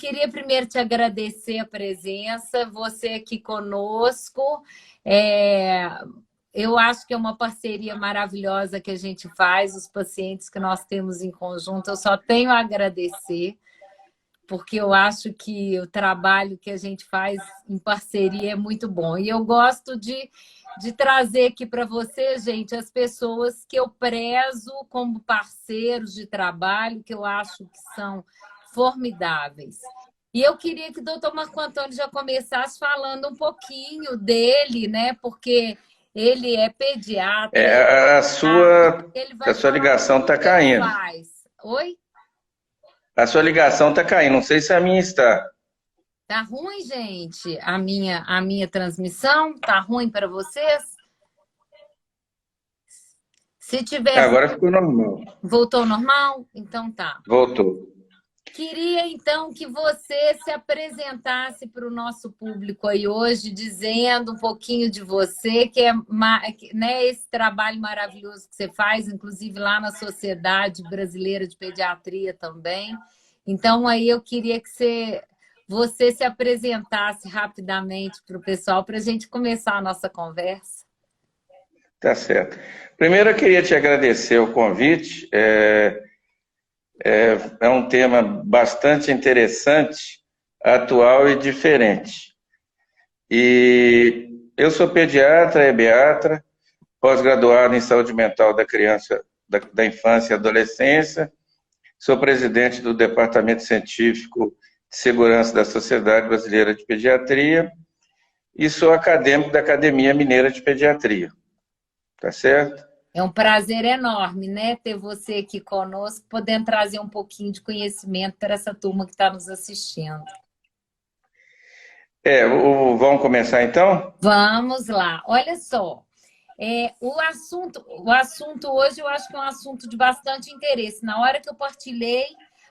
queria primeiro te agradecer a presença, você aqui conosco. Eu acho que é uma parceria maravilhosa que a gente faz, os pacientes que nós temos em conjunto. Eu só tenho a agradecer, porque eu acho que o trabalho que a gente faz em parceria é muito bom. E eu gosto de trazer aqui para você, gente, as pessoas que eu prezo como parceiros de trabalho, que eu acho que são formidáveis. E eu queria que o doutor Marco Antônio já começasse falando um pouquinho dele, né? Porque ele é pediatra. A sua ligação está caindo. Oi? A sua ligação está caindo, não sei se a minha está. Tá ruim, gente? A minha transmissão? Tá ruim para vocês? Se tiver... Agora ficou normal. Voltou ao normal? Então tá. Voltou. Queria, então, que você se apresentasse para o nosso público aí hoje, dizendo um pouquinho de você, que é, né, esse trabalho maravilhoso que você faz, inclusive lá na Sociedade Brasileira de Pediatria também. Então, aí eu queria que você se apresentasse rapidamente para o pessoal, para a gente começar a nossa conversa. Tá certo. Primeiro, eu queria te agradecer o convite. É um tema bastante interessante, atual e diferente. E eu sou pediatra, pós-graduado em saúde mental da criança, da infância e adolescência, sou presidente do Departamento Científico de Segurança da Sociedade Brasileira de Pediatria e sou acadêmico da Academia Mineira de Pediatria. Tá certo? É um prazer enorme, né, ter você aqui conosco, podendo trazer um pouquinho de conhecimento para essa turma que está nos assistindo. Vamos começar então? Vamos lá. Olha só, o assunto hoje eu acho que é um assunto de bastante interesse. Na hora que eu partilhei,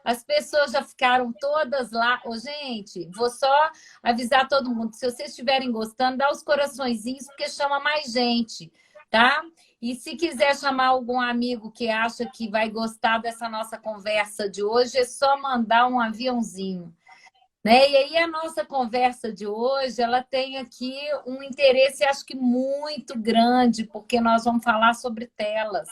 as pessoas já ficaram todas lá. Gente, vou só avisar todo mundo, se vocês estiverem gostando, dá os coraçõezinhos, porque chama mais gente, tá? E se quiser chamar algum amigo que acha que vai gostar dessa nossa conversa de hoje, é só mandar um aviãozinho. Né? E aí a nossa conversa de hoje, ela tem aqui um interesse, acho que muito grande, porque nós vamos falar sobre telas.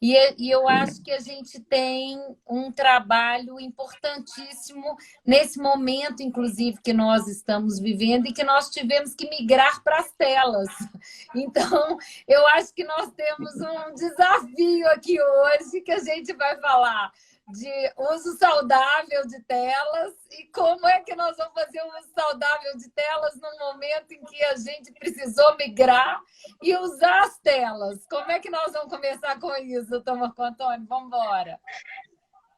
E eu acho que a gente tem um trabalho importantíssimo nesse momento, inclusive, que nós estamos vivendo e que nós tivemos que migrar para as telas. Então, eu acho que nós temos um desafio aqui hoje que a gente vai falar de uso saudável de telas e como é que nós vamos fazer um uso saudável de telas no momento em que a gente precisou migrar e usar as telas. Como é que nós vamos começar com isso, doutor Marco Antônio? Vamos embora.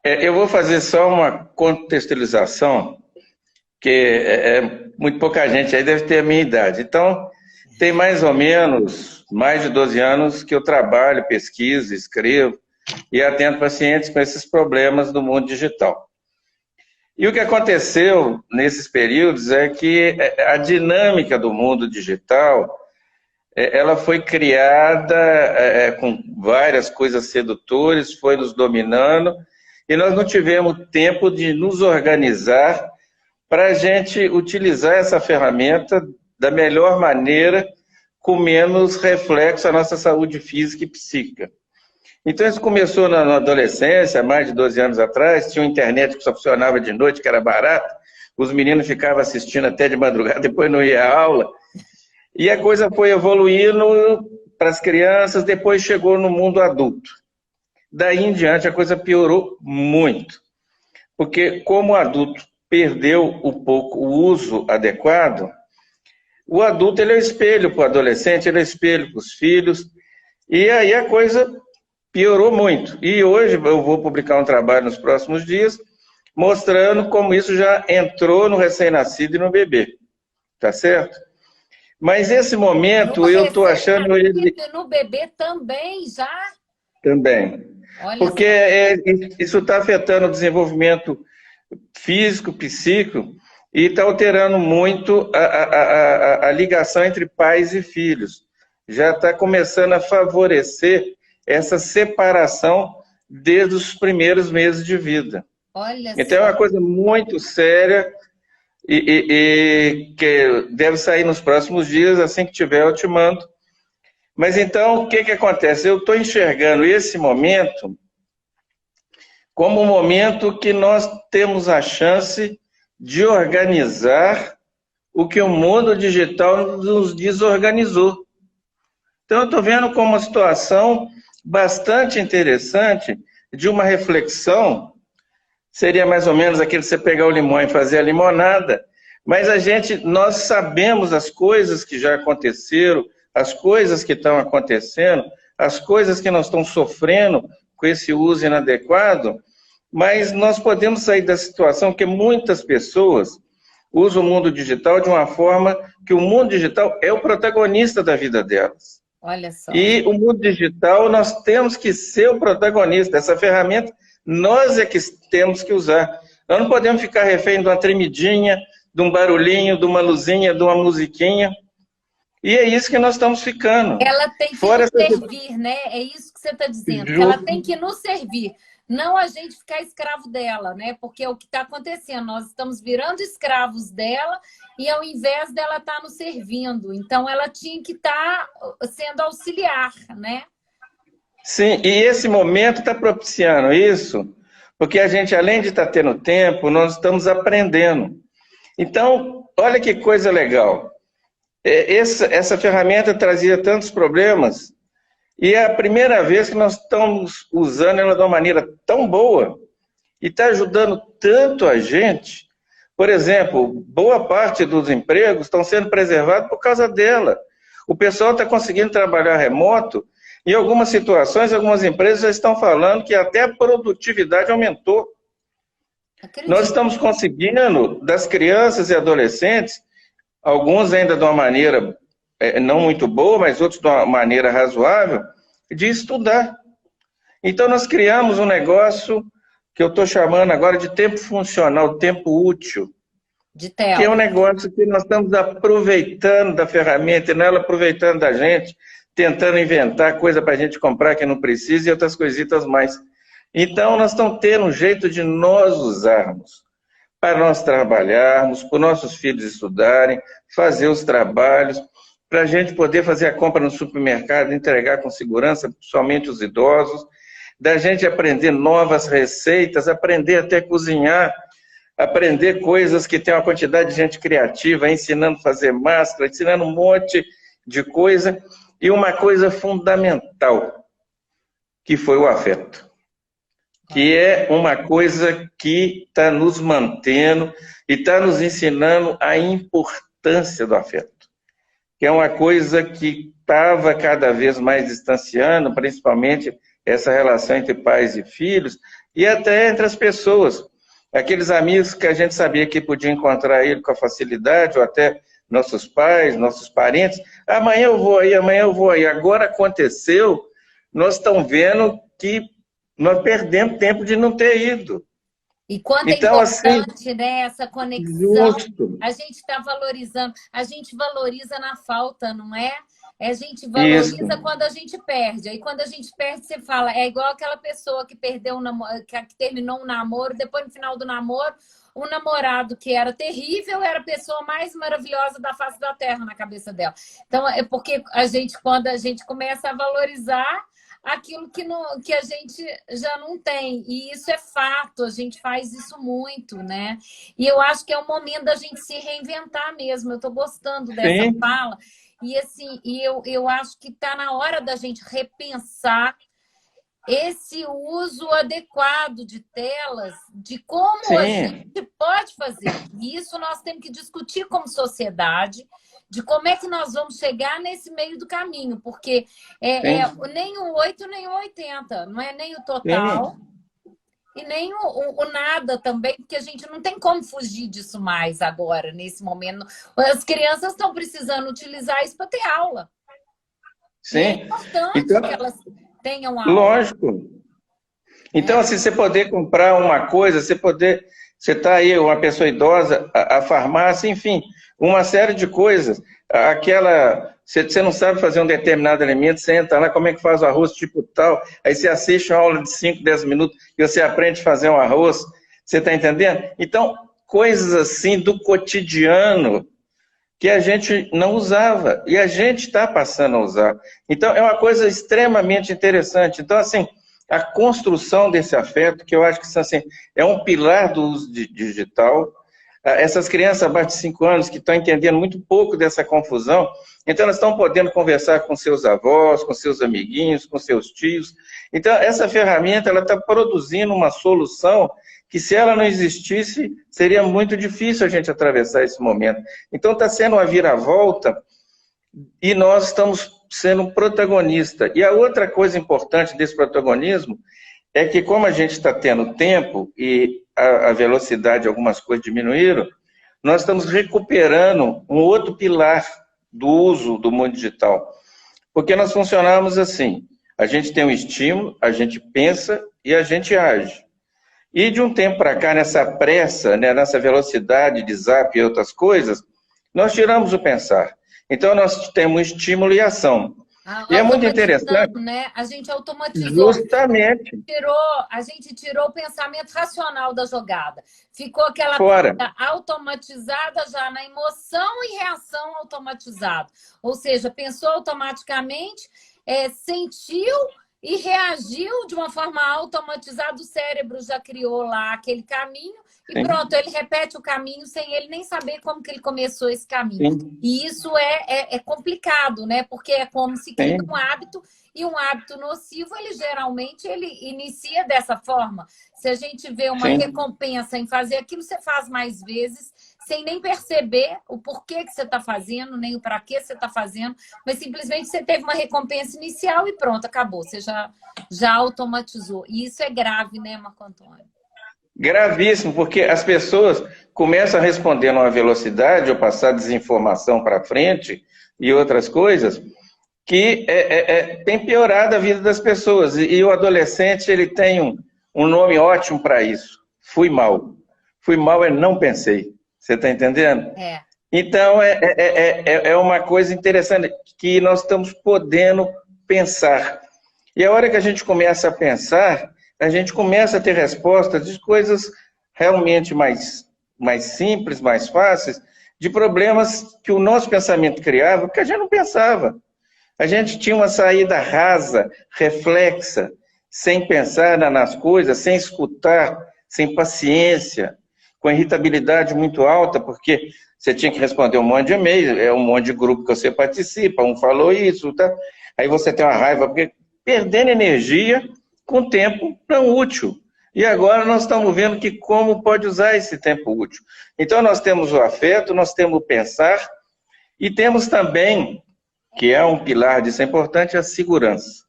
Eu vou fazer só uma contextualização, que muito pouca gente aí deve ter a minha idade. Então, tem mais ou menos mais de 12 anos que eu trabalho, pesquiso, escrevo, e atendo pacientes com esses problemas do mundo digital. E o que aconteceu nesses períodos é que a dinâmica do mundo digital, ela foi criada com várias coisas sedutoras, foi nos dominando, e nós não tivemos tempo de nos organizar para a gente utilizar essa ferramenta da melhor maneira, com menos reflexo à nossa saúde física e psíquica. Então, isso começou na adolescência, mais de 12 anos atrás, tinha uma internet que só funcionava de noite, que era barata, os meninos ficavam assistindo até de madrugada, depois não ia à aula, e a coisa foi evoluindo para as crianças, depois chegou no mundo adulto. Daí em diante, a coisa piorou muito, porque como o adulto perdeu o uso adequado, o adulto ele é o espelho para o adolescente, ele é o espelho para os filhos, e aí a coisa piorou muito. E hoje eu vou publicar um trabalho nos próximos dias mostrando como isso já entrou no recém-nascido e no bebê. Tá certo? Mas esse momento eu estou achando... No bebê também já? Também. Olha, porque isso está afetando o desenvolvimento físico, psíquico e está alterando muito a ligação entre pais e filhos. Já está começando a favorecer essa separação desde os primeiros meses de vida. Olha Então é uma só. coisa muito séria e que deve sair nos próximos dias, assim que tiver eu te mando. Mas então, o que que acontece? Eu estou enxergando esse momento como um momento que nós temos a chance de organizar o que o mundo digital nos desorganizou. Então, eu estou vendo como uma situação bastante interessante de uma reflexão. Seria mais ou menos aquele você pegar o limão e fazer a limonada, mas nós sabemos as coisas que já aconteceram, as coisas que estão acontecendo, as coisas que nós estamos sofrendo com esse uso inadequado, mas nós podemos sair da situação que muitas pessoas usam o mundo digital de uma forma que o mundo digital é o protagonista da vida delas. Olha só. E o mundo digital, nós temos que ser o protagonista. Essa ferramenta, nós é que temos que usar. Nós não podemos ficar refém de uma tremidinha, de um barulhinho, de uma luzinha, de uma musiquinha. E é isso que nós estamos ficando. Ela tem que Fora nos servir, né? É isso que você está dizendo, que ela tem que nos servir. Não a gente ficar escravo dela, né? Porque é o que está acontecendo. Nós estamos virando escravos dela e ao invés dela estar nos servindo. Então, ela tinha que estar sendo auxiliar, né? Sim, e esse momento está propiciando isso, porque a gente, além de estar tendo tempo, nós estamos aprendendo. Então, olha que coisa legal. Essa ferramenta trazia tantos problemas, e é a primeira vez que nós estamos usando ela de uma maneira tão boa, e está ajudando tanto a gente. Por exemplo, boa parte dos empregos estão sendo preservados por causa dela. O pessoal está conseguindo trabalhar remoto. Em algumas situações, algumas empresas já estão falando que até a produtividade aumentou. Acredito. Nós estamos conseguindo, das crianças e adolescentes, alguns ainda de uma maneira não muito boa, mas outros de uma maneira razoável, de estudar. Então, nós criamos um negócio que eu estou chamando agora de tempo funcional, tempo útil. De tela. Que é um negócio que nós estamos aproveitando da ferramenta, e não ela aproveitando da gente, tentando inventar coisa para a gente comprar que não precisa e outras coisitas mais. Então, nós estamos tendo um jeito de nós usarmos, para nós trabalharmos, para nossos filhos estudarem, fazer os trabalhos, para a gente poder fazer a compra no supermercado, entregar com segurança, somente os idosos, da gente aprender novas receitas, aprender até a cozinhar, aprender coisas que tem uma quantidade de gente criativa, ensinando a fazer máscara, ensinando um monte de coisa. E uma coisa fundamental, que foi o afeto. Que é uma coisa que está nos mantendo e está nos ensinando a importância do afeto. Que é uma coisa que estava cada vez mais distanciando, principalmente essa relação entre pais e filhos, e até entre as pessoas. Aqueles amigos que a gente sabia que podia encontrar ele com facilidade, ou até nossos pais, nossos parentes, amanhã eu vou aí, amanhã eu vou aí. Agora aconteceu, nós estamos vendo que nós perdemos tempo de não ter ido. E quanto então, é importante, assim, né, essa conexão, justo. A gente está valorizando, a gente valoriza na falta, não é? A gente valoriza isso. Quando a gente perde. Aí quando a gente perde, você fala, é igual aquela pessoa que perdeu que terminou um namoro, depois no final do namoro, o namorado que era terrível era a pessoa mais maravilhosa da face da terra na cabeça dela. Então, é porque quando a gente começa a valorizar aquilo que a gente já não tem. E isso é fato, a gente faz isso muito, né? E eu acho que é o momento da gente se reinventar mesmo. Eu estou gostando dessa Sim. fala. E assim, eu acho que está na hora da gente repensar esse uso adequado de telas, de como Sim. a gente pode fazer. E isso nós temos que discutir como sociedade, de como é que nós vamos chegar nesse meio do caminho, porque nem o 8 nem o 80, não é nem o total, e nem o nada também, porque a gente não tem como fugir disso mais agora, nesse momento. As crianças estão precisando utilizar isso para ter aula. Sim. E é importante que elas tenham aula. Lógico. Então, assim, você poder comprar uma coisa, você está aí, uma pessoa idosa, a farmácia, enfim, uma série de coisas. Você não sabe fazer um determinado alimento, você entra lá, como é que faz o arroz tipo tal, aí você assiste uma aula de 5, 10 minutos e você aprende a fazer um arroz Você está entendendo? Então, coisas assim do cotidiano que a gente não usava, e a gente está passando a usar. Então, é uma coisa extremamente interessante. Então, assim, a construção desse afeto, que eu acho que assim, é um pilar do uso digital. Essas crianças abaixo de 5 anos que estão entendendo muito pouco dessa confusão, então elas estão podendo conversar com seus avós, com seus amiguinhos, com seus tios. Então, essa ferramenta ela está produzindo uma solução que, se ela não existisse, seria muito difícil a gente atravessar esse momento. Então, está sendo uma viravolta e nós estamos sendo um protagonista. E a outra coisa importante desse protagonismo é que, como a gente está tendo tempo e a velocidade de algumas coisas diminuíram, nós estamos recuperando um outro pilar do uso do mundo digital. Porque nós funcionamos assim, a gente tem um estímulo, a gente pensa e a gente age. E de um tempo para cá, nessa pressa, né, nessa velocidade de zap e outras coisas, nós tiramos o pensar. Então, nós temos estímulo e ação. E é muito interessante. Né? A gente automatizou. Justamente. A gente tirou o pensamento racional da jogada. Ficou aquela coisa automatizada já na emoção e reação automatizada. Ou seja, pensou automaticamente, sentiu e reagiu de uma forma automatizada. O cérebro já criou lá aquele caminho e pronto, ele repete o caminho sem ele nem saber como que ele começou esse caminho. Sim. E isso é complicado, né? Porque é como se cria um hábito, e um hábito nocivo, ele geralmente inicia dessa forma. Se a gente vê uma recompensa em fazer aquilo, você faz mais vezes, sem nem perceber o porquê que você está fazendo, nem o para que você está fazendo, mas simplesmente você teve uma recompensa inicial e pronto, acabou. Você já automatizou. E isso é grave, né, Marco Antônio? Gravíssimo, porque as pessoas começam a responder numa velocidade ou passar desinformação para frente e outras coisas que tem piorado a vida das pessoas. E o adolescente ele tem um nome ótimo para isso. Fui mal. Fui mal não pensei. Você está entendendo? Então, é uma coisa interessante que nós estamos podendo pensar. E a hora que a gente começa a pensar, a gente começa a ter respostas de coisas realmente mais simples, mais fáceis, de problemas que o nosso pensamento criava, porque a gente não pensava. A gente tinha uma saída rasa, reflexa, sem pensar nas coisas, sem escutar, sem paciência, com irritabilidade muito alta, porque você tinha que responder um monte de e-mail, um monte de grupo que você participa, um falou isso, tá? Aí você tem uma raiva, porque perdendo energia com tempo não útil. E agora nós estamos vendo que como pode usar esse tempo útil. Então nós temos o afeto, nós temos o pensar, e temos também, que é um pilar disso importante, a segurança.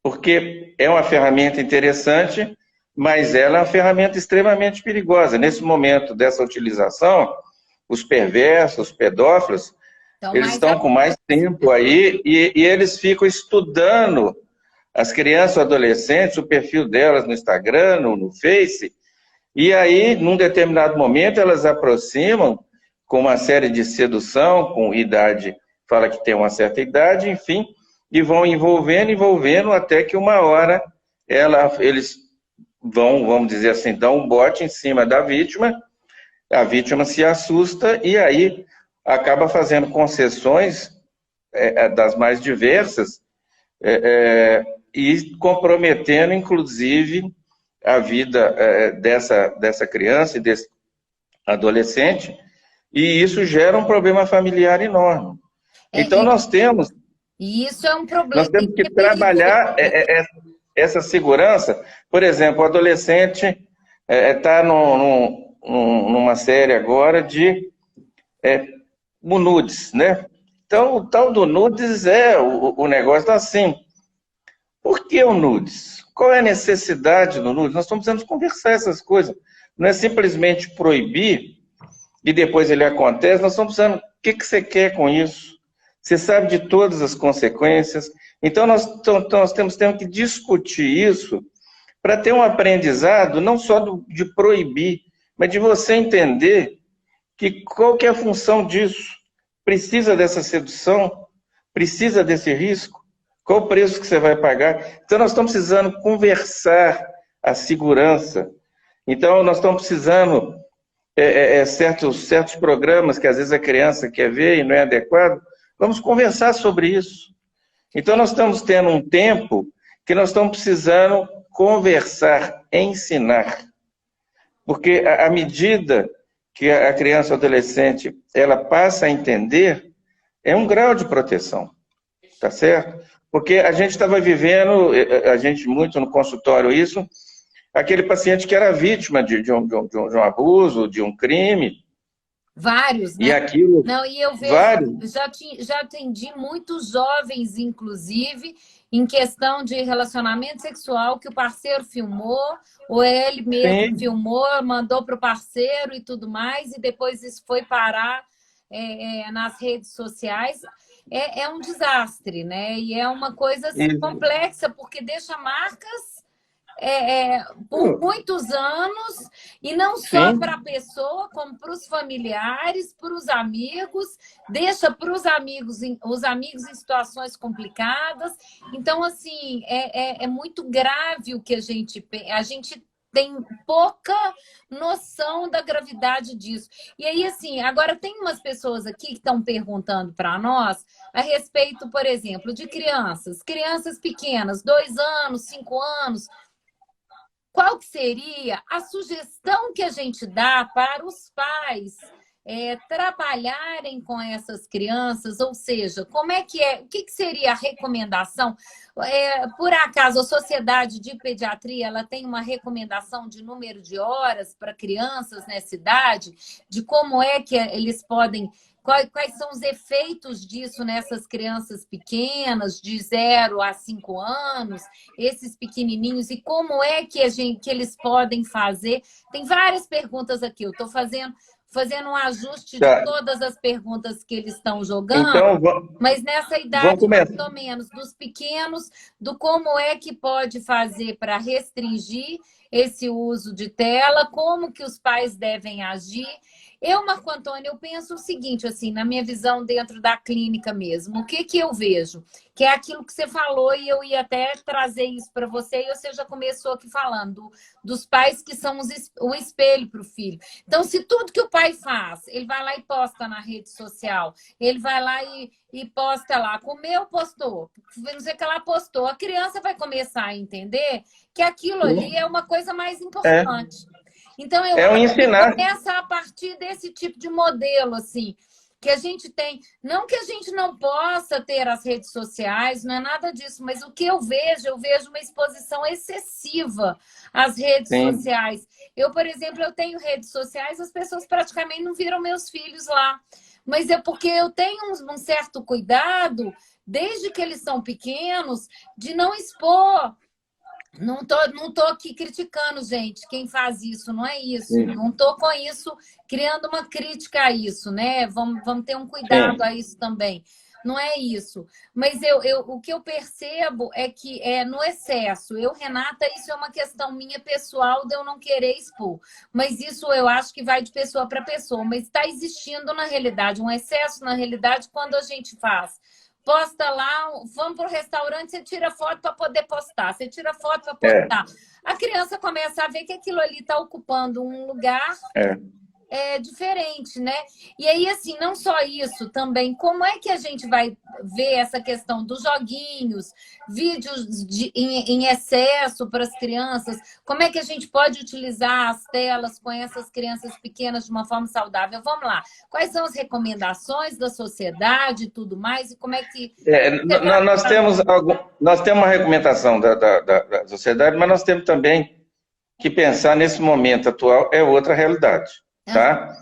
Porque é uma ferramenta interessante, mas ela é uma ferramenta extremamente perigosa. Nesse momento dessa utilização, os perversos, os pedófilos, eles estão com mais tempo aí e eles ficam estudando as crianças, adolescentes, o perfil delas no Instagram, no Face, e aí, num determinado momento, elas aproximam com uma série de sedução, com idade, fala que tem uma certa idade, enfim, e vão envolvendo, até que uma hora eles vão, vamos dizer assim, dão um bote em cima da vítima, a vítima se assusta e aí acaba fazendo concessões das mais diversas e comprometendo, inclusive, a vida dessa criança e desse adolescente, e isso gera um problema familiar enorme. Então, nós temos... E isso é um problema. Nós temos que trabalhar essa segurança. Por exemplo, o adolescente está numa série agora de nudes, né? Então, o tal do nudes o negócio tá assim. Por que o nudes? Qual é a necessidade do nudes? Nós estamos precisando conversar essas coisas. Não é simplesmente proibir e depois ele acontece. Nós estamos precisando, o que você quer com isso? Você sabe de todas as consequências. Então, nós temos que discutir isso para ter um aprendizado, não só de proibir, mas de você entender qual que é a função disso. Precisa dessa sedução? Precisa desse risco? Qual o preço que você vai pagar? Então, nós estamos precisando conversar a segurança. Então, nós estamos precisando certos programas que às vezes a criança quer ver e não é adequado, vamos conversar sobre isso. Então, nós estamos tendo um tempo que nós estamos precisando conversar, ensinar. Porque à medida que a criança ou adolescente ela passa a entender, é um grau de proteção, tá certo? Porque a gente estava vivendo, a gente muito no consultório isso, aquele paciente que era vítima de um abuso, de um crime. Vários, né? E aquilo, não, e eu vejo, vários. Já atendi muitos jovens, inclusive, em questão de relacionamento sexual, que o parceiro filmou, ou ele mesmo Sim. filmou, mandou para o parceiro e tudo mais, e depois isso foi parar nas redes sociais. É um desastre, né? E é uma coisa assim, complexa, porque deixa marcas por muitos anos, e não só para a pessoa, como para os familiares, para os amigos, deixa para os amigos em situações complicadas. Então, assim, é muito grave o que a gente tem pouca noção da gravidade disso. E aí, assim, agora tem umas pessoas aqui que estão perguntando para nós a respeito, por exemplo, de crianças pequenas, 2 anos, 5 anos. Qual que seria a sugestão que a gente dá para os pais trabalharem com essas crianças? Ou seja, como é que o que seria a recomendação? Por acaso, a Sociedade de Pediatria ela tem uma recomendação de número de horas para crianças nessa idade, de como é que eles podem... Quais são os efeitos disso nessas crianças pequenas, de 0 a 5 anos, esses pequenininhos, e como é que eles podem fazer? Tem várias perguntas aqui, eu estou fazendo um ajuste de todas as perguntas que eles estão jogando, então, mas nessa idade, mais ou menos, dos pequenos, do como é que pode fazer para restringir esse uso de tela, como que os pais devem agir. Marco Antônio, eu penso o seguinte, assim, na minha visão dentro da clínica mesmo, o que eu vejo? Que é aquilo que você falou, e eu ia até trazer isso para você, e você já começou aqui falando dos pais que são o espelho para o filho. Então, se tudo que o pai faz, ele vai lá e posta na rede social, ele vai lá e posta lá, comeu, postou, não sei o que ela postou, a criança vai começar a entender que aquilo ali é uma coisa mais importante. Então, eu acho que começa a partir desse tipo de modelo, assim, que a gente tem... Não que a gente não possa ter as redes sociais, não é nada disso, mas o que eu vejo uma exposição excessiva às redes sociais. Eu, por exemplo, eu tenho redes sociais, as pessoas praticamente não viram meus filhos lá. Mas é porque eu tenho um certo cuidado, desde que eles são pequenos, de não expor... Não tô aqui criticando, gente, quem faz isso, não é isso. Sim. Não tô com isso, criando uma crítica a isso, né? Vamos ter um cuidado a isso também. Não é isso. Mas o que eu percebo é que no excesso. Renata, isso é uma questão minha pessoal de eu não querer expor. Mas isso eu acho que vai de pessoa para pessoa. Mas está existindo na realidade, um excesso na realidade quando a gente faz. Posta lá, vamos para o restaurante, você tira foto para poder postar. Você tira foto para postar. A criança começa a ver que aquilo ali está ocupando um lugar diferente, né? E aí, assim, não só isso, também, como é que a gente vai ver essa questão dos joguinhos, vídeos em excesso para as crianças? Como é que a gente pode utilizar as telas com essas crianças pequenas de uma forma saudável? Vamos lá. Quais são as recomendações da sociedade e tudo mais? E como é que... Nós temos uma recomendação da sociedade, mas nós temos também que pensar nesse momento atual, é outra realidade. Tá?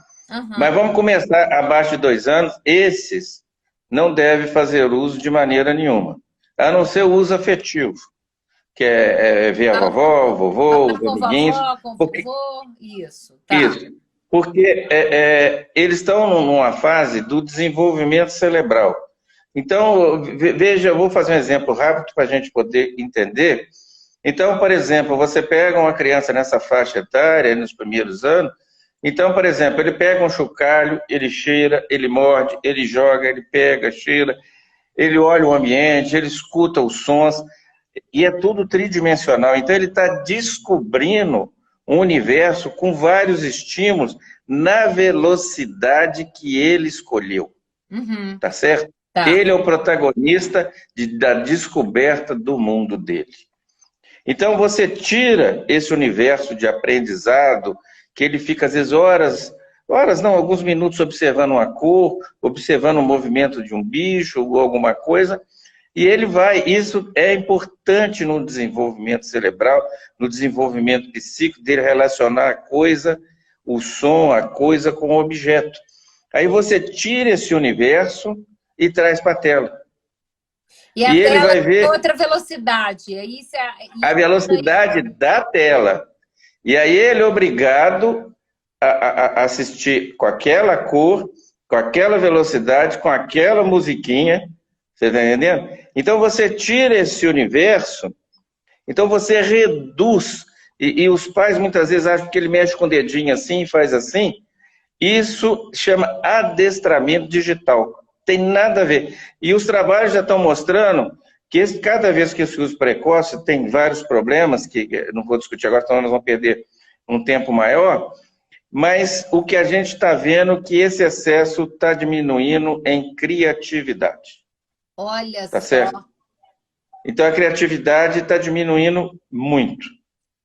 Mas vamos começar abaixo de 2 anos. Esses não devem fazer uso de maneira nenhuma, a não ser o uso afetivo, que é ver a vovó, o vovô, os amiguinhos. Isso. Isso. Porque eles estão numa fase do desenvolvimento cerebral. Então, veja, eu vou fazer um exemplo rápido para a gente poder entender. Então, por exemplo, você pega uma criança nessa faixa etária, nos primeiros anos. Então, por exemplo, ele pega um chocalho, ele cheira, ele morde, ele joga, ele pega, cheira, ele olha o ambiente, ele escuta os sons, e é tudo tridimensional. Então, ele está descobrindo um universo com vários estímulos na velocidade que ele escolheu. Tá certo? Tá. Ele é o protagonista da descoberta do mundo dele. Então, você tira esse universo de aprendizado, que ele fica, às vezes, horas não, alguns minutos observando uma cor, observando o movimento de um bicho ou alguma coisa, e ele vai, isso é importante no desenvolvimento cerebral, no desenvolvimento psíquico, dele relacionar a coisa, o som, a coisa com o objeto. Aí você tira esse universo e traz para a tela. E a ele tela vai ver outra velocidade. a velocidade da tela. E aí ele é obrigado a assistir com aquela cor, com aquela velocidade, com aquela musiquinha. Você está entendendo? Então você tira esse universo, então você reduz. E os pais muitas vezes acham que ele mexe com o dedinho assim, faz assim. Isso chama adestramento digital. Tem nada a ver. E os trabalhos já estão mostrando que cada vez que se usa precoce, tem vários problemas, que não vou discutir agora, senão nós vamos perder um tempo maior, mas o que a gente está vendo é que esse excesso está diminuindo em criatividade. Olha tá só. Certo? Então a criatividade está diminuindo muito.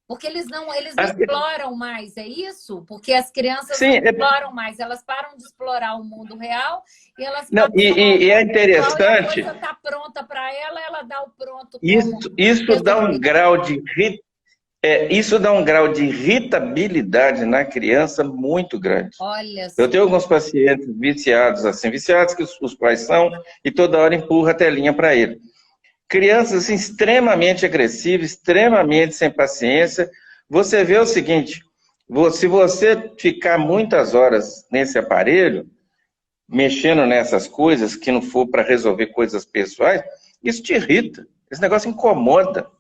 Porque eles não exploram mais, é isso? Porque as crianças Sim, não exploram mais, elas param de explorar o mundo real e elas não, e é interessante. A coisa está pronta para ela, ela dá o pronto. Isso dá um grau de isso dá um grau de irritabilidade na criança muito grande. Olha só. Eu tenho alguns pacientes viciados, assim, viciados que os pais são, e toda hora empurra a telinha para ele. Crianças assim, extremamente agressivas, extremamente sem paciência. Você vê o seguinte, se você ficar muitas horas nesse aparelho, mexendo nessas coisas, que não for para resolver coisas pessoais, isso te irrita, esse negócio incomoda,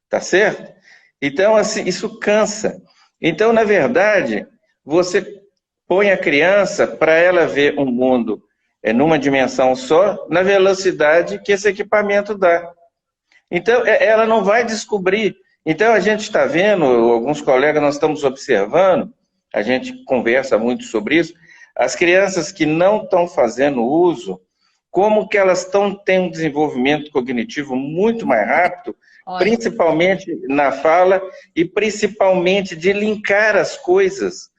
tá certo? Então, assim, isso cansa. Então, na verdade, você põe a criança para ela ver um mundo numa dimensão só, na velocidade que esse equipamento dá. Então, ela não vai descobrir. Então, a gente está vendo, alguns colegas nós estamos observando, a gente conversa muito sobre isso, as crianças que não estão fazendo uso, como que elas têm um desenvolvimento cognitivo muito mais rápido, principalmente na fala e principalmente de linkar as coisas,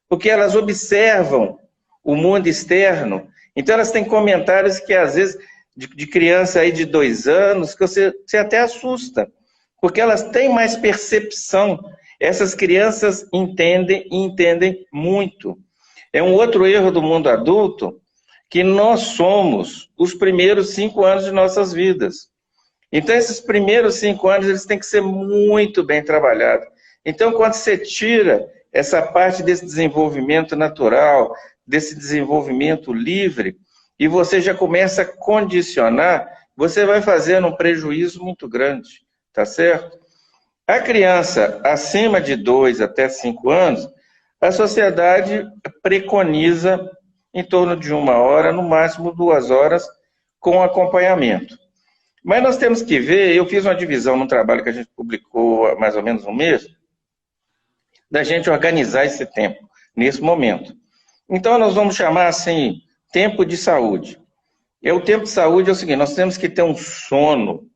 porque elas observam o mundo externo. Então, elas têm comentários que, às vezes, de criança aí de 2 anos, que você até assusta, porque elas têm mais percepção. Essas crianças entendem e entendem muito. É um outro erro do mundo adulto, que nós somos os primeiros 5 anos de nossas vidas. Então, esses primeiros 5 anos, eles têm que ser muito bem trabalhados. Então, quando você tira essa parte desse desenvolvimento natural, desse desenvolvimento livre, e você já começa a condicionar, você vai fazendo um prejuízo muito grande, tá certo? A criança acima de 2 até 5 anos, a sociedade preconiza em torno de 1 hora, no máximo 2 horas, com acompanhamento. Mas nós temos que ver, eu fiz uma divisão no trabalho que a gente publicou há mais ou menos um mês, da gente organizar esse tempo, nesse momento. Então, nós vamos chamar assim, tempo de saúde. E o tempo de saúde é o seguinte, nós temos que ter um sono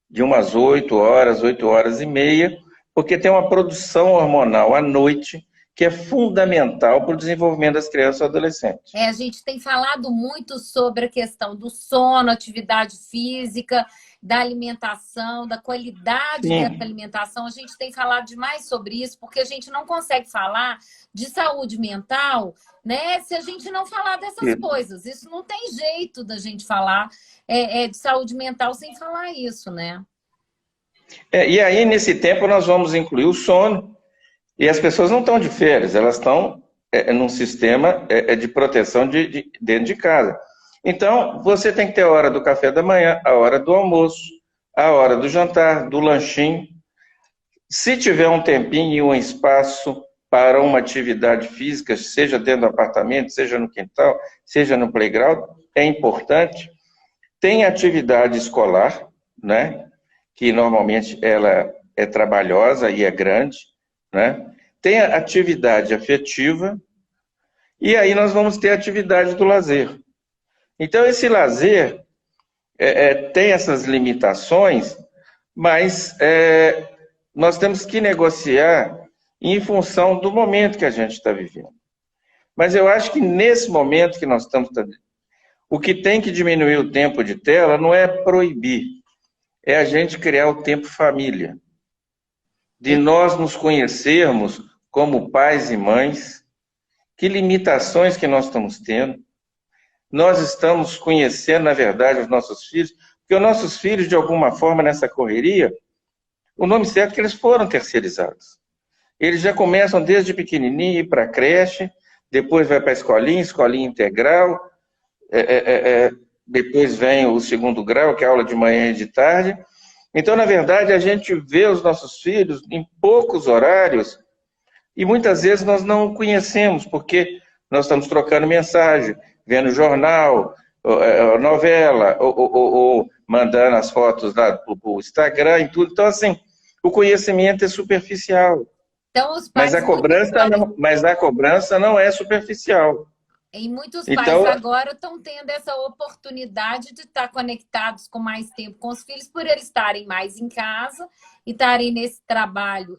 de umas 8 horas, 8 horas e meia, porque tem uma produção hormonal à noite, que é fundamental para o desenvolvimento das crianças e adolescentes. A gente tem falado muito sobre a questão do sono, atividade física, da alimentação, da qualidade dessa alimentação. A gente tem falado demais sobre isso, porque a gente não consegue falar de saúde mental, né, se a gente não falar dessas coisas. Isso não tem jeito da gente falar de saúde mental sem falar isso, né? E aí, nesse tempo, nós vamos incluir o sono. E as pessoas não estão de férias, elas estão num sistema de proteção dentro de casa. Então, você tem que ter a hora do café da manhã, a hora do almoço, a hora do jantar, do lanchinho. Se tiver um tempinho e um espaço para uma atividade física, seja dentro do apartamento, seja no quintal, seja no playground, é importante. Tem atividade escolar, né, que normalmente ela é trabalhosa e é grande, né? tem a atividade afetiva, e aí nós vamos ter a atividade do lazer. Então, esse lazer tem essas limitações, mas nós temos que negociar em função do momento que a gente está vivendo. Mas eu acho que nesse momento que nós estamos... O que tem que diminuir o tempo de tela não é proibir, é a gente criar o tempo família. De nós nos conhecermos como pais e mães, que limitações que nós estamos tendo. Nós estamos conhecendo, na verdade, os nossos filhos, porque os nossos filhos, de alguma forma, nessa correria, o nome certo é que eles foram terceirizados. Eles já começam desde pequenininho, ir para a creche, depois vai para a escolinha, escolinha integral, depois vem o segundo grau, que é aula de manhã e de tarde. Então, na verdade, a gente vê os nossos filhos em poucos horários e muitas vezes nós não conhecemos, porque nós estamos trocando mensagem, vendo jornal, novela, ou mandando as fotos lá para o Instagram e tudo. Então, assim, o conhecimento é superficial. Então, os pais mas a cobrança não é superficial. E muitos pais agora estão tendo essa oportunidade de estar conectados com mais tempo com os filhos, por eles estarem mais em casa e estarem nesse trabalho,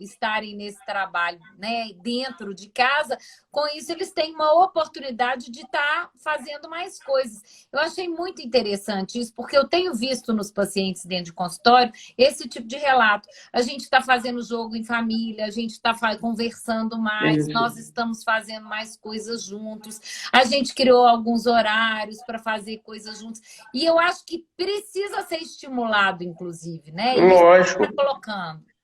né, dentro de casa. Com isso, eles têm uma oportunidade de estar fazendo mais coisas. Eu achei muito interessante isso, porque eu tenho visto nos pacientes dentro de consultório esse tipo de relato. A gente está fazendo jogo em família, a gente está conversando mais, nós estamos fazendo mais coisas juntos, a gente criou alguns horários para fazer coisas juntos. E eu acho que precisa ser estimulado, inclusive, né? Lógico. Tá colocando.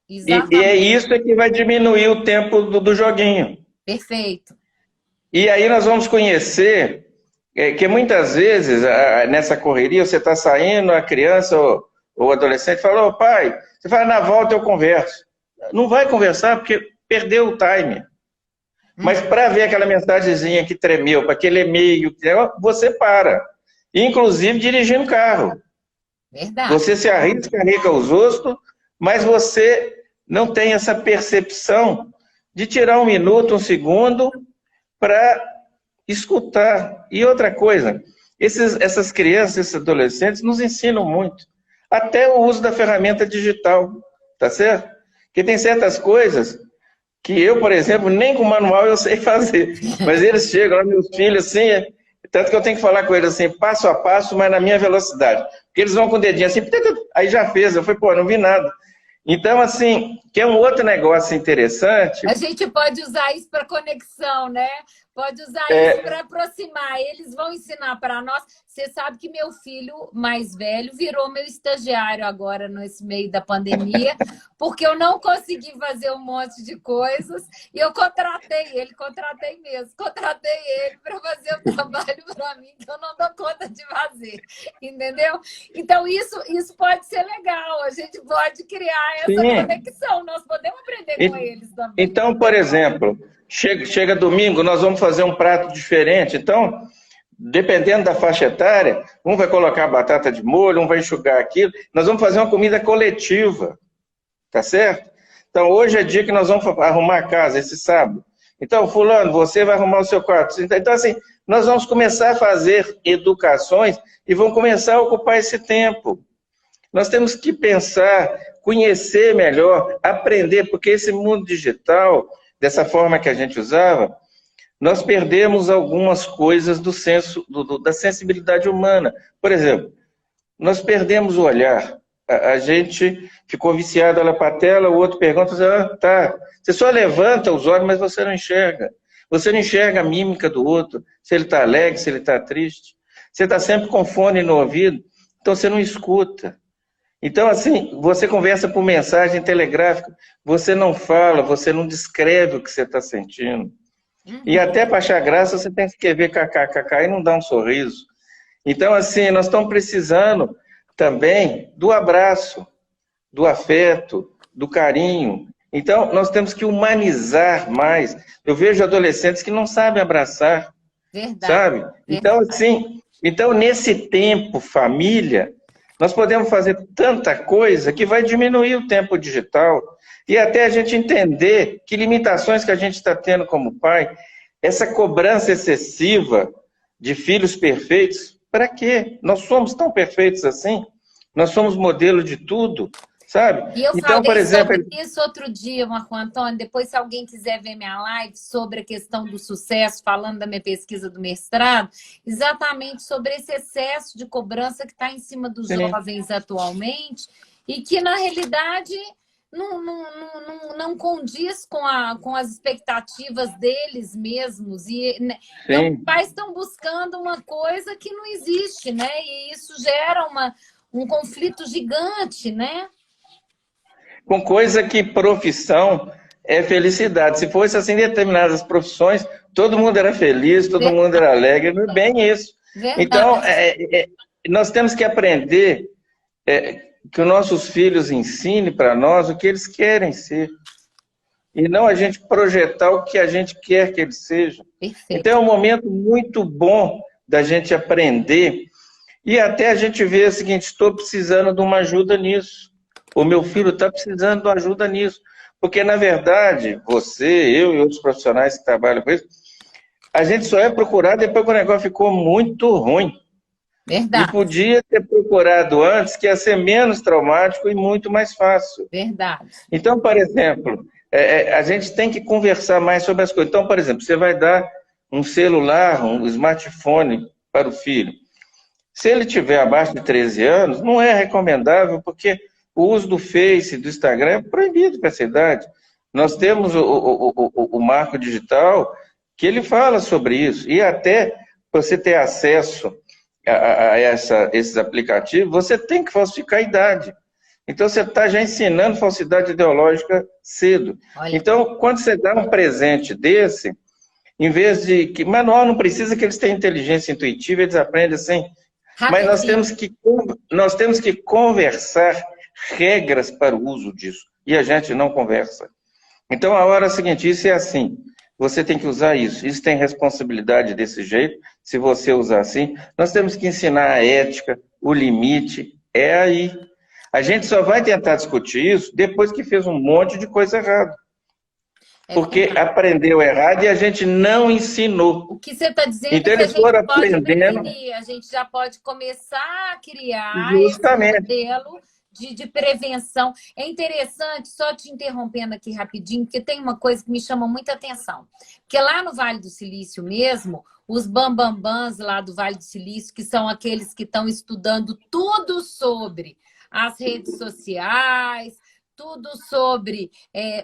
E é isso que vai diminuir o tempo do joguinho. Perfeito. E aí nós vamos conhecer que muitas vezes, nessa correria, você está saindo, a criança ou o adolescente fala, ô pai, você fala, na volta eu converso. Não vai conversar porque perdeu o time. Mas para ver aquela mensagenzinha que tremeu, para aquele e-mail, você para. Inclusive dirigindo carro. Verdade. Você se arrisca os ossos, mas você não tem essa percepção de tirar um minuto, um segundo, para escutar. E outra coisa, essas crianças, esses adolescentes nos ensinam muito. Até o uso da ferramenta digital, tá certo? Porque tem certas coisas que eu, por exemplo, nem com manual eu sei fazer. Mas eles chegam lá, meus filhos, assim, tanto que eu tenho que falar com eles assim, passo a passo, mas na minha velocidade. Porque eles vão com o dedinho assim, aí já fez. Eu falei, pô, não vi nada. Então, assim, que é um outro negócio interessante... A gente pode usar isso para conexão, né? Pode usar isso para aproximar. Eles vão ensinar para nós. Você sabe que meu filho mais velho virou meu estagiário agora, nesse meio da pandemia, porque eu não consegui fazer um monte de coisas e eu contratei ele para fazer o trabalho para mim, que eu não dou conta de fazer, entendeu? Então, isso pode ser legal. A gente pode criar essa conexão. Nós podemos aprender com eles também. Então, por exemplo... Chega domingo, nós vamos fazer um prato diferente. Então, dependendo da faixa etária, um vai colocar batata de molho, um vai enxugar aquilo. Nós vamos fazer uma comida coletiva, tá certo? Então, hoje é dia que nós vamos arrumar a casa, esse sábado. Então, fulano, você vai arrumar o seu quarto. Então, assim, nós vamos começar a fazer educações e vamos começar a ocupar esse tempo. Nós temos que pensar, conhecer melhor, aprender, porque esse mundo digital... Dessa forma que a gente usava, nós perdemos algumas coisas do senso, da sensibilidade humana. Por exemplo, nós perdemos o olhar. A gente ficou viciado, olha para a tela, o outro pergunta, tá. Você só levanta os olhos, mas você não enxerga. Você não enxerga a mímica do outro, se ele está alegre, se ele está triste. Você está sempre com fone no ouvido, então você não escuta. Então, assim, você conversa por mensagem telegráfica, você não fala, você não descreve o que você está sentindo. E até para achar graça, você tem que escrever kkkk e não dar um sorriso. Então, assim, nós estamos precisando também do abraço, do afeto, do carinho. Então, nós temos que humanizar mais. Eu vejo adolescentes que não sabem abraçar, sabe? Então, assim, nesse tempo, família... Nós podemos fazer tanta coisa que vai diminuir o tempo digital e até a gente entender que limitações que a gente está tendo como pai, essa cobrança excessiva de filhos perfeitos, para quê? Nós somos tão perfeitos assim? Nós somos modelo de tudo, sabe? E eu Então, por falei exemplo... sobre isso outro dia, Marco Antônio. Depois, se alguém quiser ver minha live sobre a questão do sucesso, falando da minha pesquisa do mestrado, exatamente sobre esse excesso de cobrança que está em cima dos jovens atualmente e que, na realidade, não condiz com as expectativas deles mesmos. E então, os pais estão buscando uma coisa que não existe, né? E isso gera um conflito gigante, né? Com coisa que profissão é felicidade. Se fosse assim, determinadas profissões, todo mundo era feliz, todo mundo era alegre, não é bem isso. Verdade. Então, nós temos que aprender que os nossos filhos ensinem para nós o que eles querem ser. E não a gente projetar o que a gente quer que eles sejam. Perfeito. Então, é um momento muito bom da gente aprender e até a gente ver o seguinte, estou precisando de uma ajuda nisso. O meu filho está precisando de ajuda nisso. Porque, na verdade, você, eu e outros profissionais que trabalham com isso, a gente só é procurado depois que o negócio ficou muito ruim. Verdade. E podia ter procurado antes, que ia ser menos traumático e muito mais fácil. Verdade. Então, por exemplo, a gente tem que conversar mais sobre as coisas. Então, por exemplo, você vai dar um celular, um smartphone para o filho. Se ele tiver abaixo de 13 anos, não é recomendável, porque o uso do Face, do Instagram, é proibido para essa idade. Nós temos o marco digital que ele fala sobre isso. E até você ter acesso a esses aplicativos, você tem que falsificar a idade. Então, você está já ensinando falsidade ideológica cedo. Olha. Então, quando você dá um presente desse, em vez de... Manual não precisa que eles tenham inteligência intuitiva, eles aprendem assim. Mas nós temos que conversar regras para o uso disso. E a gente não conversa. Então, a hora seguinte, isso é assim. Você tem que usar isso. Isso tem responsabilidade desse jeito. Se você usar assim, nós temos que ensinar a ética, o limite. É aí. A gente só vai tentar discutir isso depois que fez um monte de coisa errada. Porque aprendeu errado e a gente não ensinou. O que você está dizendo então, é que eles foram pode aprendendo. prevenir, a gente já pode começar a criar Justamente. esse modelo de prevenção. É interessante, só te interrompendo aqui rapidinho, porque tem uma coisa que me chama muita atenção. Porque lá no Vale do Silício mesmo, os bambambãs lá do Vale do Silício, que são aqueles que estão estudando tudo sobre as redes sociais, tudo sobre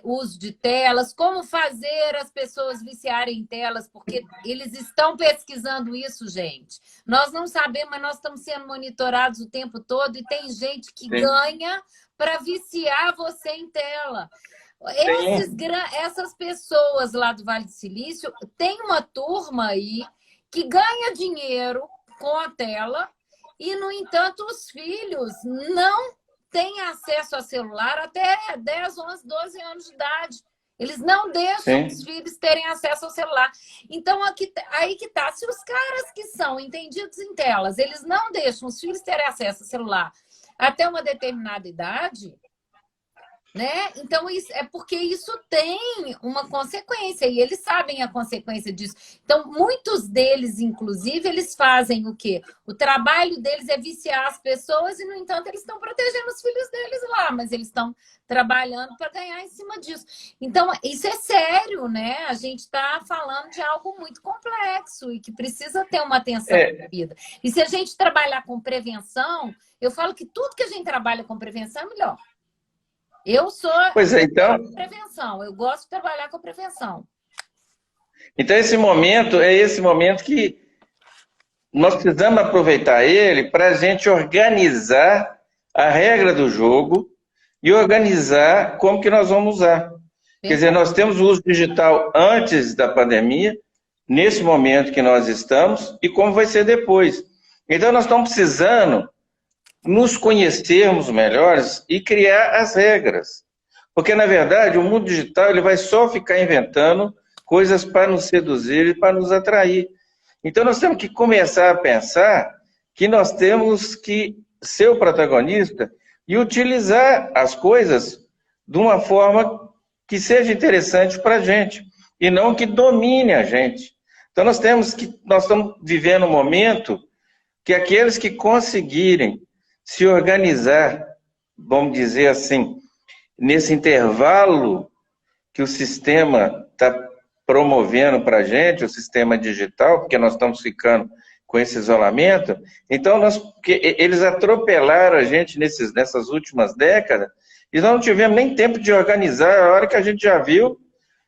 uso de telas, como fazer as pessoas viciarem em telas, porque eles estão pesquisando isso, gente. Nós não sabemos, mas nós estamos sendo monitorados o tempo todo e tem gente que ganha para viciar você em tela. Essas pessoas lá do Vale do Silício, tem uma turma aí que ganha dinheiro com a tela e, no entanto, os filhos não têm acesso a celular até 10, 11, 12 anos de idade. Eles não deixam os filhos terem acesso ao celular. Então, aí que tá. Se os caras que são entendidos em telas, eles não deixam os filhos terem acesso ao celular até uma determinada idade, né? Então, é porque isso tem uma consequência e eles sabem a consequência disso. Então, muitos deles, inclusive, eles fazem o quê? O trabalho deles é viciar as pessoas e, no entanto, eles estão protegendo os filhos deles lá, mas eles estão trabalhando para ganhar em cima disso. Então, isso é sério, né? A gente está falando de algo muito complexo e que precisa ter uma atenção na vida. E se a gente trabalhar com prevenção, eu falo que tudo que a gente trabalha com prevenção é melhor. Eu sou então, prevenção, eu gosto de trabalhar com prevenção. Então, esse momento que nós precisamos aproveitar ele para a gente organizar a regra do jogo e organizar como que nós vamos usar. Quer dizer, nós temos o uso digital antes da pandemia, nesse momento que nós estamos, e como vai ser depois. Então, nós estamos precisando nos conhecermos melhores e criar as regras. Porque, na verdade, o mundo digital ele vai só ficar inventando coisas para nos seduzir e para nos atrair. Então, nós temos que começar a pensar que nós temos que ser o protagonista e utilizar as coisas de uma forma que seja interessante para a gente e não que domine a gente. Então nós estamos vivendo um momento que aqueles que conseguirem se organizar, vamos dizer assim, nesse intervalo que o sistema está promovendo para a gente, o sistema digital, porque nós estamos ficando com esse isolamento, então porque eles atropelaram a gente nessas últimas décadas, e nós não tivemos nem tempo de organizar. A hora que a gente já viu,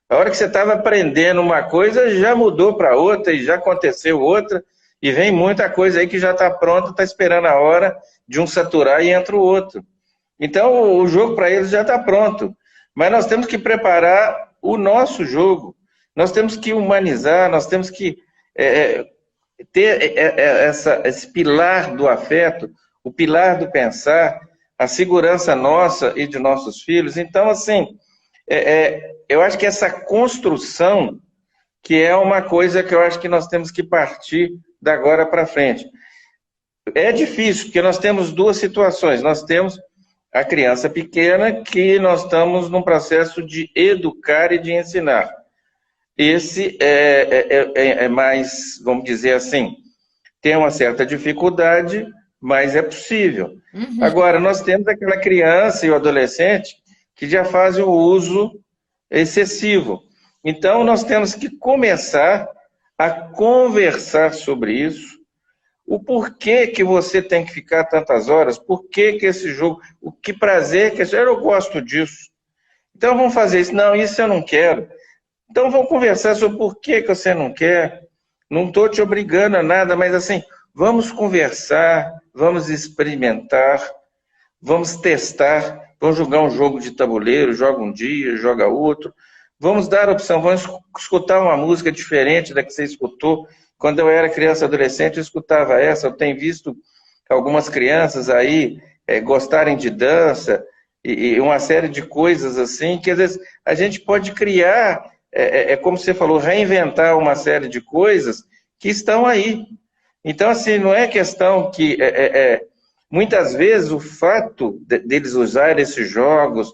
a hora que você estava aprendendo uma coisa, já mudou para outra, e já aconteceu outra, e vem muita coisa aí que já está pronta, está esperando a hora de um saturar e entra o outro. Então, o jogo para eles já está pronto, mas nós temos que preparar o nosso jogo, nós temos que humanizar, nós temos que ter esse pilar do afeto, o pilar do pensar, a segurança nossa e de nossos filhos. Então, assim, eu acho que essa construção, que é uma coisa que eu acho que nós temos que partir da agora para frente. É difícil, porque nós temos duas situações. Nós temos a criança pequena, que nós estamos num processo de educar e de ensinar. Esse é mais, vamos dizer assim, tem uma certa dificuldade, mas é possível. Uhum. Agora, nós temos aquela criança e o adolescente que já fazem o uso excessivo. Então, nós temos que começar a conversar sobre isso. O porquê que você tem que ficar tantas horas, por que esse jogo, o que prazer que eu gosto disso. Então, vamos fazer isso. Não, isso eu não quero. Então, vamos conversar sobre por que você não quer. Não estou te obrigando a nada, mas assim, vamos conversar, vamos experimentar, vamos testar, vamos jogar um jogo de tabuleiro, joga um dia, joga outro. Vamos dar opção, vamos escutar uma música diferente da que você escutou. Quando eu era criança e adolescente, eu escutava essa. Eu tenho visto algumas crianças aí gostarem de dança e uma série de coisas assim, que às vezes a gente pode criar, como você falou, reinventar uma série de coisas que estão aí. Então, assim, não é questão que... muitas vezes o fato deles usarem esses jogos,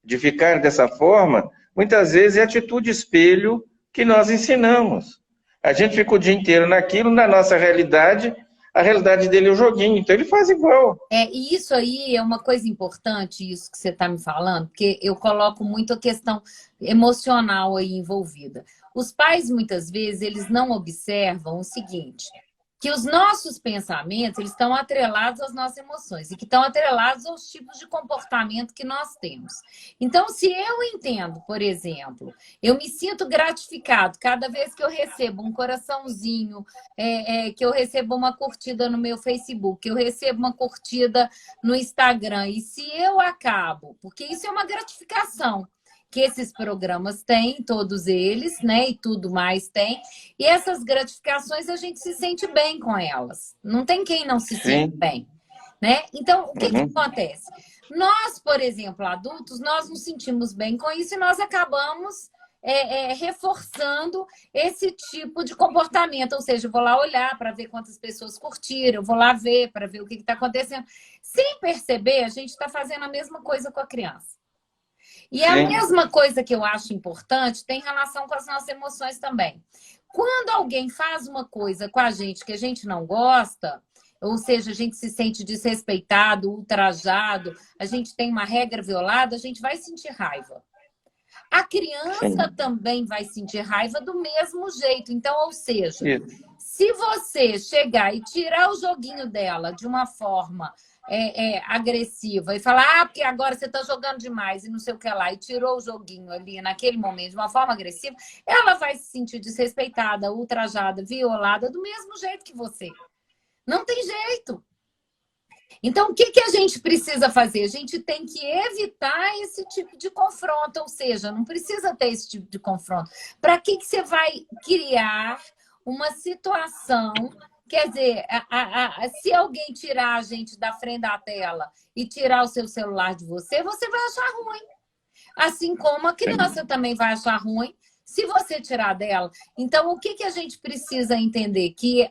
de ficar dessa forma, muitas vezes é atitude espelho que nós ensinamos. A gente fica o dia inteiro naquilo, na nossa realidade, a realidade dele é o joguinho, então ele faz igual. E isso aí é uma coisa importante, isso que você está me falando, porque eu coloco muito a questão emocional aí envolvida. Os pais, muitas vezes, eles não observam o seguinte, que os nossos pensamentos, eles estão atrelados às nossas emoções e que estão atrelados aos tipos de comportamento que nós temos. Então, se eu entendo, por exemplo, eu me sinto gratificado cada vez que eu recebo um coraçãozinho, que eu recebo uma curtida no meu Facebook, que eu recebo uma curtida no Instagram, e se eu acabo, porque isso é uma gratificação, que esses programas têm, todos eles, né? E tudo mais tem. E essas gratificações a gente se sente bem com elas. Não tem quem não se sente bem, né? Então, o que acontece? Nós, por exemplo, adultos, nós nos sentimos bem com isso e nós acabamos reforçando esse tipo de comportamento. Ou seja, eu vou lá olhar para ver quantas pessoas curtiram, eu vou lá ver para ver o que está acontecendo. Sem perceber, a gente está fazendo a mesma coisa com a criança. E a mesma coisa que eu acho importante tem relação com as nossas emoções também. Quando alguém faz uma coisa com a gente que a gente não gosta, ou seja, a gente se sente desrespeitado, ultrajado, a gente tem uma regra violada, a gente vai sentir raiva. A criança também vai sentir raiva do mesmo jeito. Então, ou seja, se você chegar e tirar o joguinho dela de uma forma agressiva e falar, porque agora você está jogando demais e não sei o que lá, e tirou o joguinho ali naquele momento de uma forma agressiva, ela vai se sentir desrespeitada, ultrajada, violada do mesmo jeito que você. Não tem jeito. Então, o que a gente precisa fazer? A gente tem que evitar esse tipo de confronto, ou seja, não precisa ter esse tipo de confronto. Para que você vai criar uma situação... Quer dizer, se alguém tirar a gente da frente da tela e tirar o seu celular de você, você vai achar ruim. Assim como a criança também vai achar ruim se você tirar dela. Então, o que a gente precisa entender? Que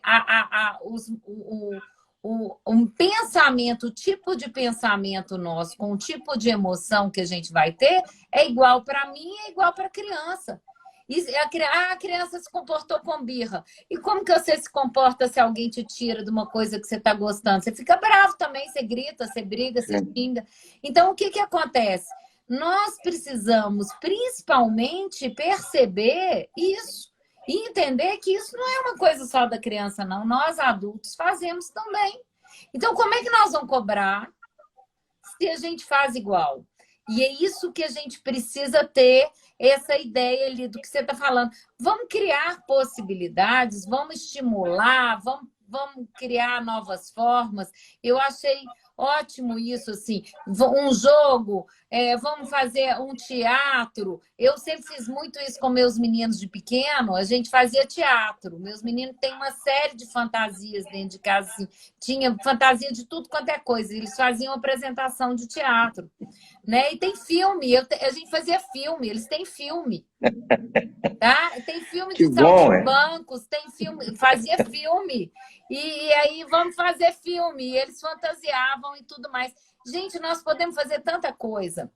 um pensamento, o tipo de pensamento nosso, com o tipo de emoção que a gente vai ter, é igual para mim, é igual para a criança. E a criança se comportou com birra. E como que você se comporta se alguém te tira de uma coisa que você está gostando? Você fica bravo também, você grita, você briga, você xinga. Então, o que que acontece? Nós precisamos, principalmente, perceber isso e entender que isso não é uma coisa só da criança, não. Nós, adultos, fazemos também. Então, como é que nós vamos cobrar se a gente faz igual? E é isso que a gente precisa ter, essa ideia ali do que você está falando. Vamos criar possibilidades, vamos estimular, vamos criar novas formas. Eu achei ótimo isso, assim, um jogo, vamos fazer um teatro. Eu sempre fiz muito isso com meus meninos de pequeno, a gente fazia teatro. Meus meninos têm uma série de fantasias dentro de casa, assim, tinha fantasia de tudo quanto é coisa, eles faziam apresentação de teatro, né? E tem filme, a gente fazia filme, eles têm filme. Tá? Tem filme de saltimbancos, tem filme, fazia filme. E aí vamos fazer filme, e eles fantasiavam e tudo mais. Gente, nós podemos fazer tanta coisa.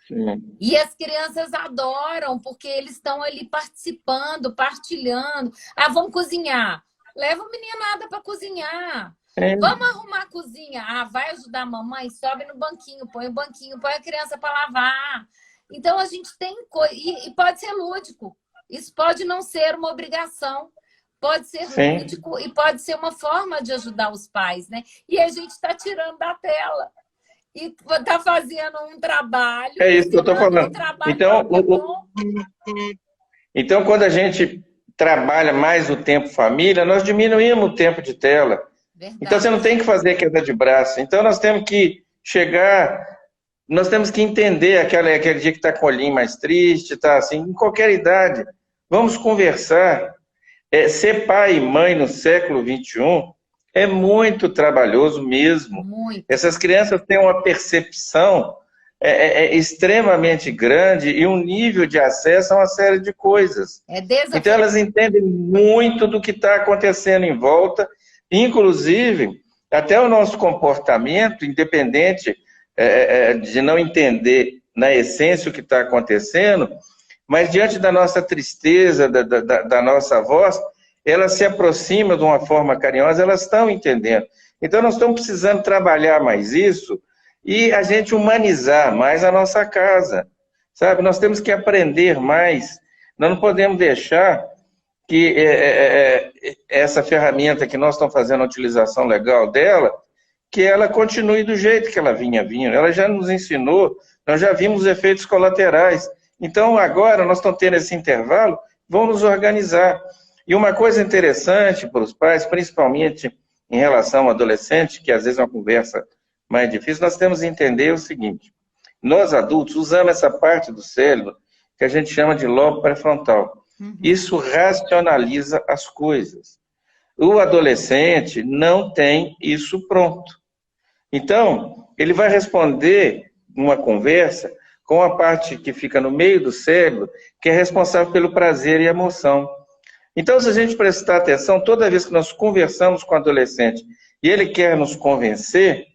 Sim. E as crianças adoram, porque eles estão ali participando, partilhando. Ah, vamos cozinhar. Leva a meninada para cozinhar. Vamos arrumar a cozinha. Ah, vai ajudar a mamãe? Sobe no banquinho, põe o banquinho, põe a criança para lavar. Então, a gente tem coisa... E pode ser lúdico. Isso pode não ser uma obrigação. Pode ser lúdico e pode ser uma forma de ajudar os pais, né? E a gente está tirando da tela. E está fazendo um trabalho... É isso que eu estou falando. Então, quando a gente trabalha mais o tempo família, nós diminuímos o tempo de tela. Verdade. Então, você não tem que fazer queda de braço. Então, nós temos que chegar... Nós temos que entender aquele dia que está com o olhinho mais triste, tá assim, em qualquer idade. Vamos conversar. Ser pai e mãe no século XXI é muito trabalhoso mesmo. Muito. Essas crianças têm uma percepção extremamente grande e um nível de acesso a uma série de coisas. Então, elas entendem muito do que está acontecendo em volta, inclusive, até o nosso comportamento, independente de não entender na essência o que está acontecendo, mas diante da nossa tristeza, da nossa voz, ela se aproxima de uma forma carinhosa, elas estão entendendo. Então, nós estamos precisando trabalhar mais isso e a gente humanizar mais a nossa casa, sabe? Nós temos que aprender mais, nós não podemos deixar que essa ferramenta que nós estamos fazendo a utilização legal dela, que ela continue do jeito que ela vinha vindo. Ela já nos ensinou, nós já vimos os efeitos colaterais. Então, agora, nós estamos tendo esse intervalo, vamos nos organizar. E uma coisa interessante para os pais, principalmente em relação ao adolescente, que às vezes é uma conversa mais difícil, nós temos que entender o seguinte: nós adultos usamos essa parte do cérebro que a gente chama de lobo pré-frontal. Isso racionaliza as coisas. O adolescente não tem isso pronto. Então, ele vai responder uma conversa com a parte que fica no meio do cérebro, que é responsável pelo prazer e emoção. Então, se a gente prestar atenção, toda vez que nós conversamos com o adolescente e ele quer nos convencer,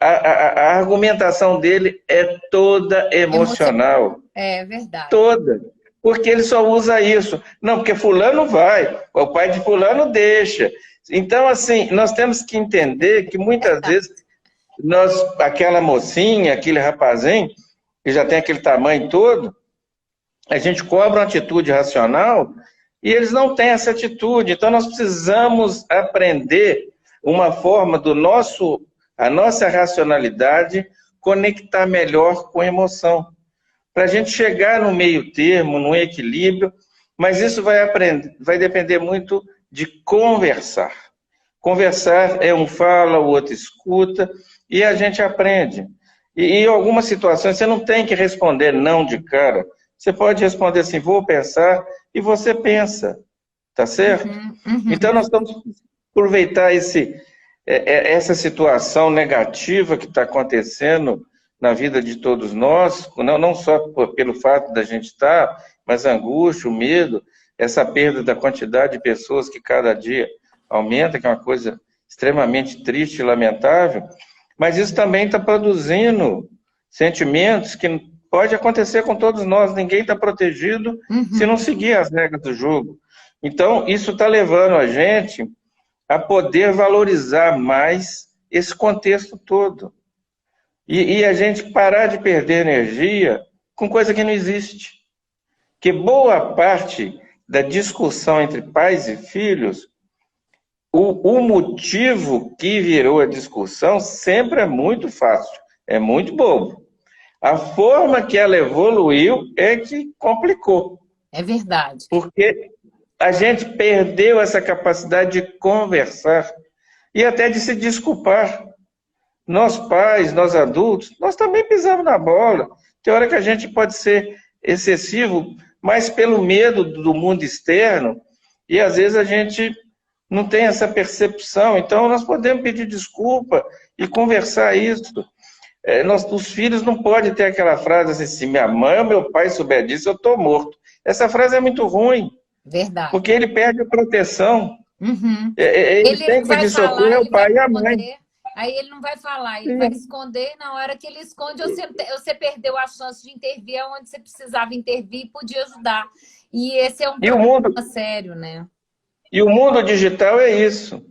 a argumentação dele é toda emocional. É verdade. Toda. Porque ele só usa isso. Não, porque fulano vai, o pai de fulano deixa. Então, assim, nós temos que entender que muitas vezes aquela mocinha, aquele rapazinho, que já tem aquele tamanho todo, a gente cobra uma atitude racional e eles não têm essa atitude. Então, nós precisamos aprender uma forma a nossa racionalidade conectar melhor com a emoção, para a gente chegar no meio termo, no equilíbrio, mas isso vai depender muito de conversar. Conversar é um fala, o outro escuta, e a gente aprende. E em algumas situações você não tem que responder não de cara. Você pode responder assim, vou pensar, e você pensa, tá certo? Então nós vamos aproveitar essa situação negativa que está acontecendo na vida de todos nós, não só pelo fato da gente estar, mas a angústia, o medo, essa perda da quantidade de pessoas que cada dia aumenta, que é uma coisa extremamente triste e lamentável, mas isso também está produzindo sentimentos que pode acontecer com todos nós, ninguém está protegido se não seguir as regras do jogo. Então, isso está levando a gente a poder valorizar mais esse contexto todo. E a gente parar de perder energia com coisa que não existe. Que boa parte da discussão entre pais e filhos, o motivo que virou a discussão sempre é muito fácil, é muito bobo. A forma que ela evoluiu é que complicou. É verdade. Porque a gente perdeu essa capacidade de conversar e até de se desculpar. Nós pais, nós adultos, nós também pisamos na bola. Tem hora que a gente pode ser excessivo, mas pelo medo do mundo externo, e às vezes a gente não tem essa percepção. Então, nós podemos pedir desculpa e conversar isso. Os filhos não podem ter aquela frase assim, se minha mãe ou meu pai souber disso, eu estou morto. Essa frase é muito ruim. Verdade. Porque ele perde a proteção. Ele tem que pedir socorro ao pai e à mãe. Aí ele não vai falar, ele vai esconder, e na hora que ele esconde, você perdeu a chance de intervir onde você precisava intervir e podia ajudar. E esse é um problema sério, né? E o mundo digital é isso.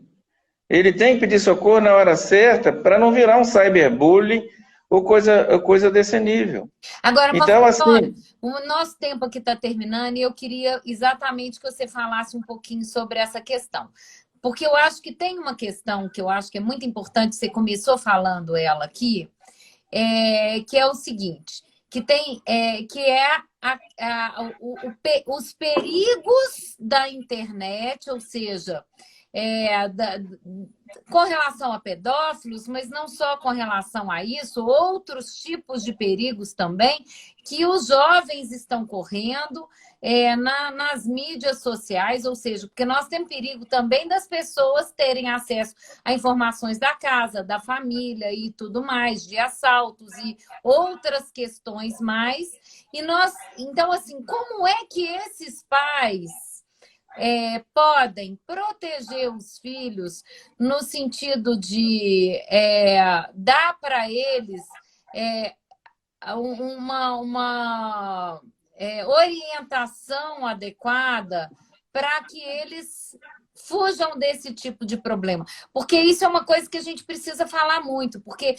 Ele tem que pedir socorro na hora certa para não virar um cyberbullying ou coisa desse nível. Agora, então, assim, o nosso tempo aqui está terminando e eu queria exatamente que você falasse um pouquinho sobre essa questão. Porque eu acho que tem uma questão que eu acho que é muito importante, você começou falando ela aqui, que é o seguinte, que os perigos da internet, ou seja, com relação a pedófilos, mas não só com relação a isso, outros tipos de perigos também que os jovens estão correndo nas mídias sociais, ou seja, porque nós temos perigo também das pessoas terem acesso a informações da casa, da família e tudo mais, de assaltos e outras questões mais. Então, assim, como é que esses pais podem proteger os filhos no sentido de dar para eles uma orientação adequada para que eles fujam desse tipo de problema? Porque isso é uma coisa que a gente precisa falar muito, porque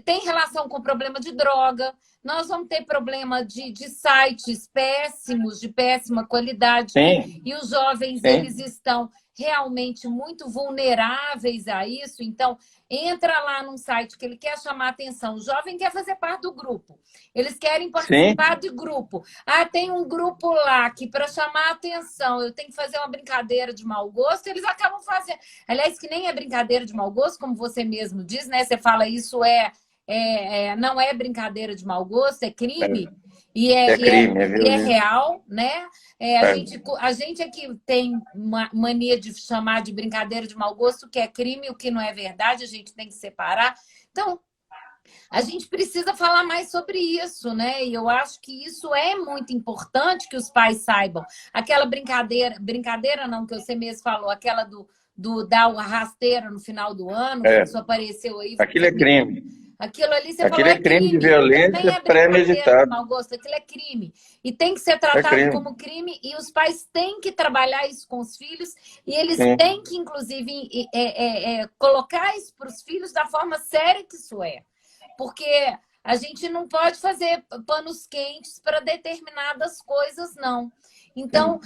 tem relação com o problema de droga, nós vamos ter problema de sites péssimos, de péssima qualidade. Sim. E os jovens, eles estão realmente muito vulneráveis a isso. Então, entra lá num site que ele quer chamar a atenção. O jovem quer fazer parte do grupo. Eles querem participar de grupo. Tem um grupo lá que, para chamar a atenção, eu tenho que fazer uma brincadeira de mau gosto, eles acabam fazendo. Aliás, que nem é brincadeira de mau gosto, como você mesmo diz, né? Você fala isso não é brincadeira de mau gosto, é crime. E é real, né? A gente é que tem uma mania de chamar de brincadeira de mau gosto, o que é crime, o que não é verdade, a gente tem que separar. Então, a gente precisa falar mais sobre isso, né? E eu acho que isso é muito importante que os pais saibam. Aquela brincadeira não, que você mesmo falou, aquela do dar uma rasteira no final do ano, que isso apareceu aí. Aquilo é crime. Aquilo ali você Aquilo falou, é crime de violência premeditado. Aquilo é crime. E tem que ser tratado como crime, e os pais têm que trabalhar isso com os filhos, e eles têm que, inclusive, colocar isso para os filhos da forma séria que isso é. Porque a gente não pode fazer panos quentes para determinadas coisas, não. Então,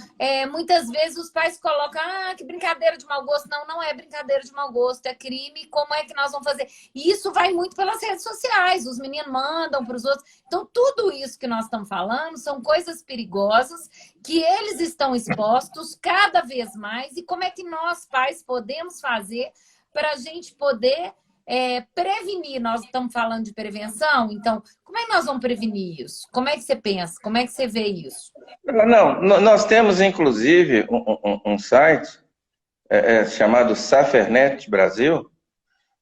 muitas vezes os pais colocam, que brincadeira de mau gosto. Não, não é brincadeira de mau gosto, é crime. Como é que nós vamos fazer? E isso vai muito pelas redes sociais. Os meninos mandam para os outros. Então, tudo isso que nós estamos falando são coisas perigosas que eles estão expostos cada vez mais. E como é que nós, pais, podemos fazer para a gente poder prevenir? Nós estamos falando de prevenção, então como é que nós vamos prevenir isso? Como é que você pensa? Como é que você vê isso? Não, nós temos inclusive um site chamado Safernet Brasil.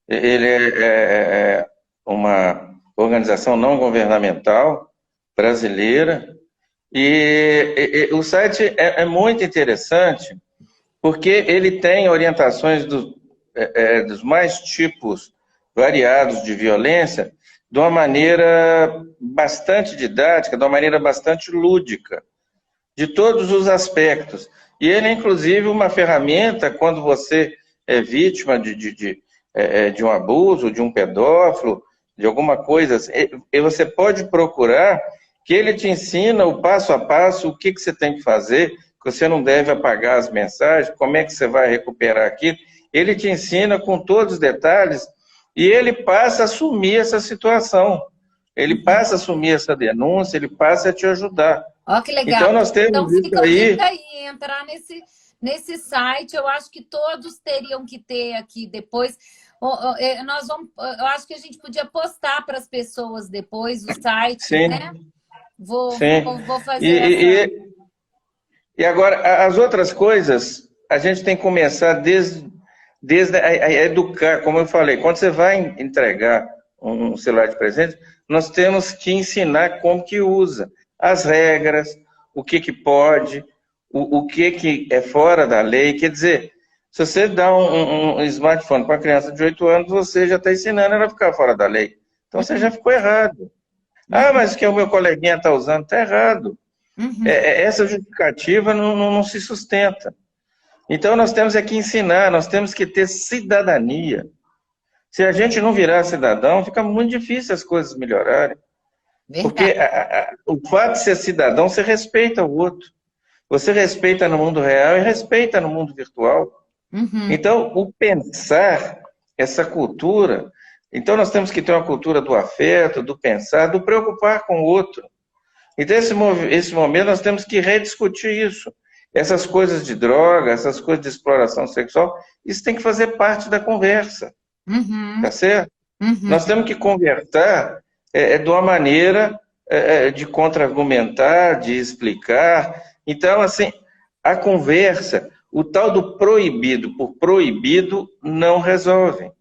Ele é uma organização não governamental brasileira, e o site é muito interessante porque ele tem orientações dos mais tipos variados de violência de uma maneira bastante didática, de uma maneira bastante lúdica, de todos os aspectos. E ele é, inclusive, uma ferramenta quando você é vítima de um abuso, de um pedófilo, de alguma coisa, e você pode procurar que ele te ensina o passo a passo, o que você tem que fazer, que você não deve apagar as mensagens, como é que você vai recuperar aquilo. Ele te ensina com todos os detalhes e ele passa a assumir essa situação. Ele passa a assumir essa denúncia, ele passa a te ajudar. Ó, que legal. Então, nós temos então, isso aí. Fica aí, entrar nesse site, eu acho que todos teriam que ter aqui depois. Eu acho que a gente podia postar para as pessoas depois o site, Sim. né? Vou fazer E agora, as outras coisas, a gente tem que começar desde a educar, como eu falei, quando você vai entregar um celular de presente, nós temos que ensinar como que usa, as regras, o que pode, o que é fora da lei. Quer dizer, se você dá um smartphone para uma criança de 8 anos, você já está ensinando ela a ficar fora da lei. Então você já ficou errado. Ah, mas que o meu coleguinha está usando, está errado. Essa justificativa não se sustenta. Então nós temos que ensinar, nós temos que ter cidadania. Se a gente não virar cidadão, fica muito difícil as coisas melhorarem. Verdade. Porque o fato de ser cidadão, você respeita o outro. Você respeita no mundo real e respeita no mundo virtual. Então, o pensar, essa cultura... Então, nós temos que ter uma cultura do afeto, do pensar, do preocupar com o outro. Então, esse momento, nós temos que rediscutir isso. Essas coisas de droga, essas coisas de exploração sexual, isso tem que fazer parte da conversa. Tá certo? Nós temos que conversar de uma maneira de contra-argumentar, de explicar. Então, assim, a conversa, o tal do proibido por proibido, não resolve.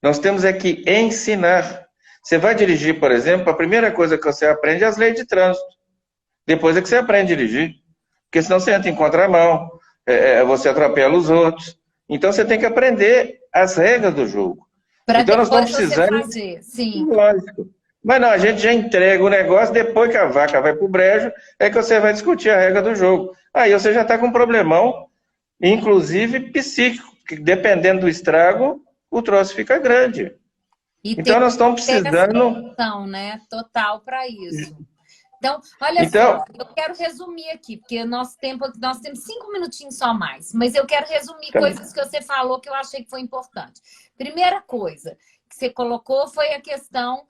Nós temos que ensinar. Você vai dirigir, por exemplo, a primeira coisa que você aprende é as leis de trânsito. Depois é que você aprende a dirigir. Porque senão você entra em contramão, você atropela os outros. Então você tem que aprender as regras do jogo. Então nós estamos precisando... Sim. Lógico. Mas não, a gente já entrega o negócio, depois que a vaca vai para o brejo, é que você vai discutir a regra do jogo. Aí você já está com um problemão, inclusive psíquico, que dependendo do estrago, o troço fica grande. Então nós estamos precisando... né? Total para isso. Então, olha só, eu quero resumir aqui, porque nós temos 5 minutinhos só mais, mas eu quero resumir coisas que você falou que eu achei que foi importante. Primeira coisa que você colocou foi a questão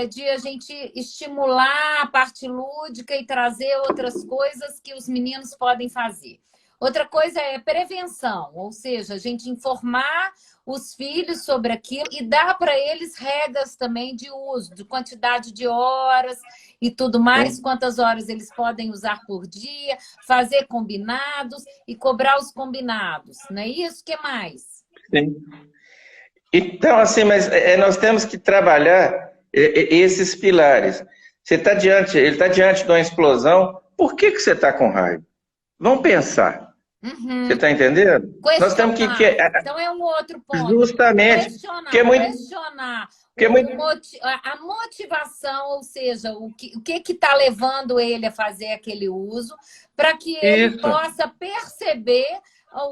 de a gente estimular a parte lúdica e trazer outras coisas que os meninos podem fazer. Outra coisa é prevenção, ou seja, a gente informar os filhos sobre aquilo e dar para eles regras também de uso, de quantidade de horas e tudo mais, quantas horas eles podem usar por dia, fazer combinados e cobrar os combinados, não é isso? O que mais? Sim. Então, assim, mas nós temos que trabalhar esses pilares. Ele está diante de uma explosão, por que você está com raiva? Vamos pensar. Você está entendendo? Nós temos que... Então é um outro ponto. Justamente. Questionar. A motivação, ou seja, o que está levando ele a fazer aquele uso, para que ele possa perceber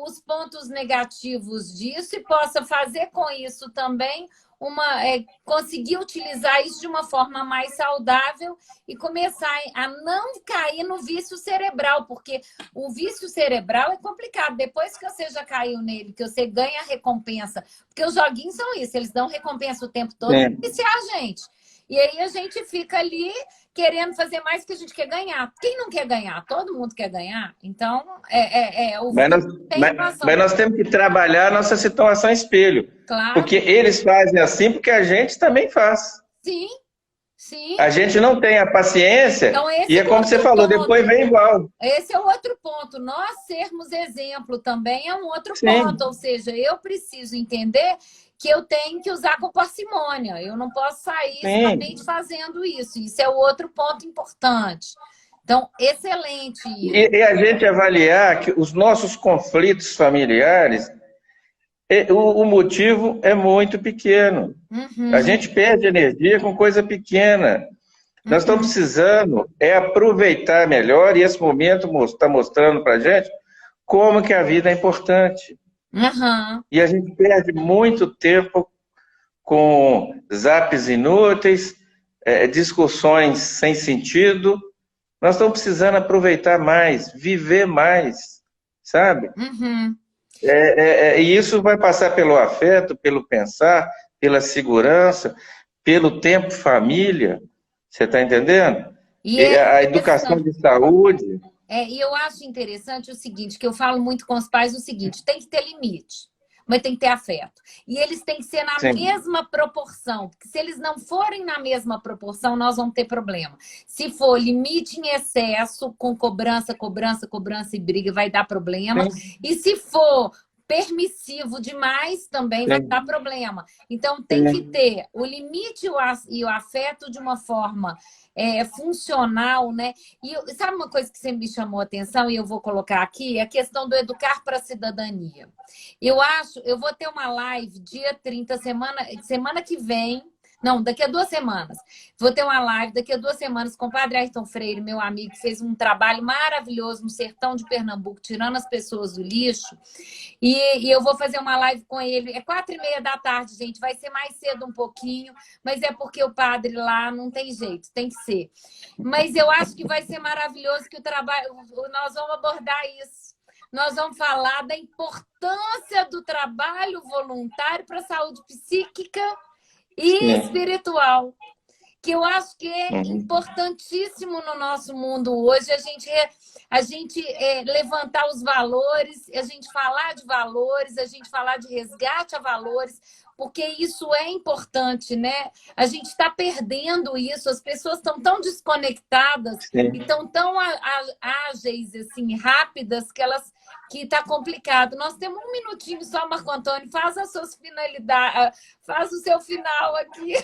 os pontos negativos disso e possa fazer com isso também conseguir utilizar isso de uma forma mais saudável e começar a não cair no vício cerebral, porque o vício cerebral é complicado. Depois que você já caiu nele, que você ganha recompensa, porque os joguinhos são isso, eles dão recompensa o tempo todo para viciar a gente. E aí a gente fica ali querendo fazer mais que a gente quer ganhar. Quem não quer ganhar? Todo mundo quer ganhar. Então, mas nós temos que trabalhar a nossa situação espelho. Claro. Porque eles fazem assim porque a gente também faz. Sim, sim. A gente não tem a paciência então, e é como você falou, depois vem igual. Esse é o outro ponto. Nós sermos exemplo também é um outro ponto. Ou seja, eu preciso entender que eu tenho que usar com parcimônia. Eu não posso sair somente fazendo isso. Isso é o outro ponto importante. Então, excelente. E a gente avaliar que os nossos conflitos familiares O motivo é muito pequeno. A Uhum, gente perde energia com coisa pequena. Nós estamos uhum, precisando aproveitar melhor, e esse momento está mostrando para a gente como que a vida é importante. uhum. E a gente perde muito tempo com zaps inúteis, discussões sem sentido. Nós estamos precisando aproveitar mais, viver mais, sabe? Uhum. E isso vai passar pelo afeto, pelo pensar, pela segurança, pelo tempo família. Você está entendendo? E E é a educação interessante. de saúde. E eu acho interessante o seguinte, que eu falo muito com os pais o seguinte, tem que ter limite, mas tem que ter afeto. E eles têm que ser na Sim, mesma proporção, porque se eles não forem na mesma proporção, nós vamos ter problema. Se for limite em excesso, com cobrança, cobrança, cobrança e briga, vai dar problema. sim, E se for permissivo demais, também vai dar sim, problema. Então, tem que sim. ter o limite e o afeto de uma forma funcional, né? E sabe uma coisa que sempre me chamou a atenção e eu vou colocar aqui? É a questão do educar para a cidadania. Eu vou ter uma live dia 30, semana que vem. Não, daqui a 2 semanas. Vou ter uma live daqui a 2 semanas com o Padre Ayrton Freire, meu amigo, que fez um trabalho maravilhoso no sertão de Pernambuco, tirando as pessoas do lixo. E eu vou fazer uma live com ele. É 4h30 da tarde, gente. Vai ser mais cedo um pouquinho, mas é porque o padre lá não tem jeito, tem que ser. Mas eu acho que vai ser maravilhoso que o trabalho. Nós vamos abordar isso. Nós vamos falar da importância do trabalho voluntário para a saúde psíquica e Sim. espiritual, que eu acho que é Uhum. importantíssimo no nosso mundo hoje, a gente levantar os valores, a gente falar de valores, a gente falar de resgate a valores, porque isso é importante, né? A gente está perdendo isso, as pessoas estão tão desconectadas e Sim. estão tão ágeis, assim, rápidas, que está complicado. Nós temos um minutinho só, Marco Antônio, faz as suas finalidades, faz o seu final aqui.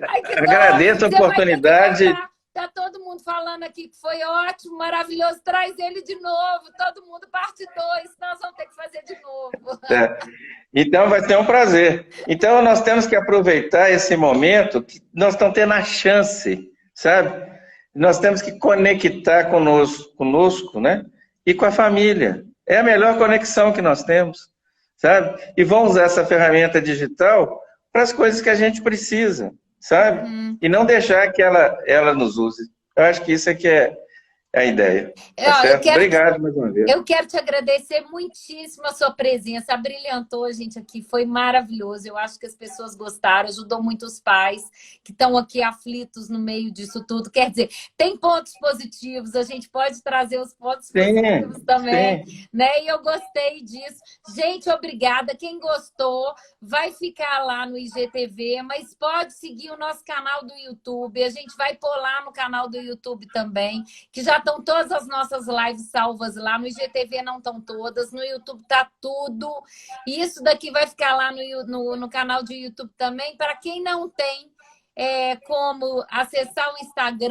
Ai, que dó! Agradeço a Você vai ter que oportunidade. voltar. Tá todo mundo falando aqui que foi ótimo, maravilhoso. Traz ele de novo. Todo mundo, parte 2. Nós vamos ter que fazer de novo. É. Então, vai ser um prazer. Então, nós temos que aproveitar esse momento que nós estamos tendo a chance, sabe? Nós temos que conectar conosco, né? E com a família. É a melhor conexão que nós temos, sabe? E vamos usar essa ferramenta digital para as coisas que a gente precisa, sabe? Uhum. E não deixar que ela nos use. Eu acho que isso é que é a ideia. Tá Ó, eu certo? quero Obrigado mais uma vez. Eu quero te agradecer muitíssimo a sua presença, brilhantou a gente aqui, foi maravilhoso. Eu acho que as pessoas gostaram, ajudou muito os pais que estão aqui aflitos no meio disso tudo. Quer dizer, tem pontos positivos, a gente pode trazer os pontos positivos Sim, também, sim. né? E eu gostei disso. Gente, obrigada. Quem gostou, vai ficar lá no IGTV, mas pode seguir o nosso canal do YouTube. A gente vai pôr lá no canal do YouTube também, que já estão todas as nossas lives salvas lá. No IGTV não estão todas, no YouTube tá tudo. E isso daqui vai ficar lá no canal de YouTube também. Para quem não tem como acessar o Instagram,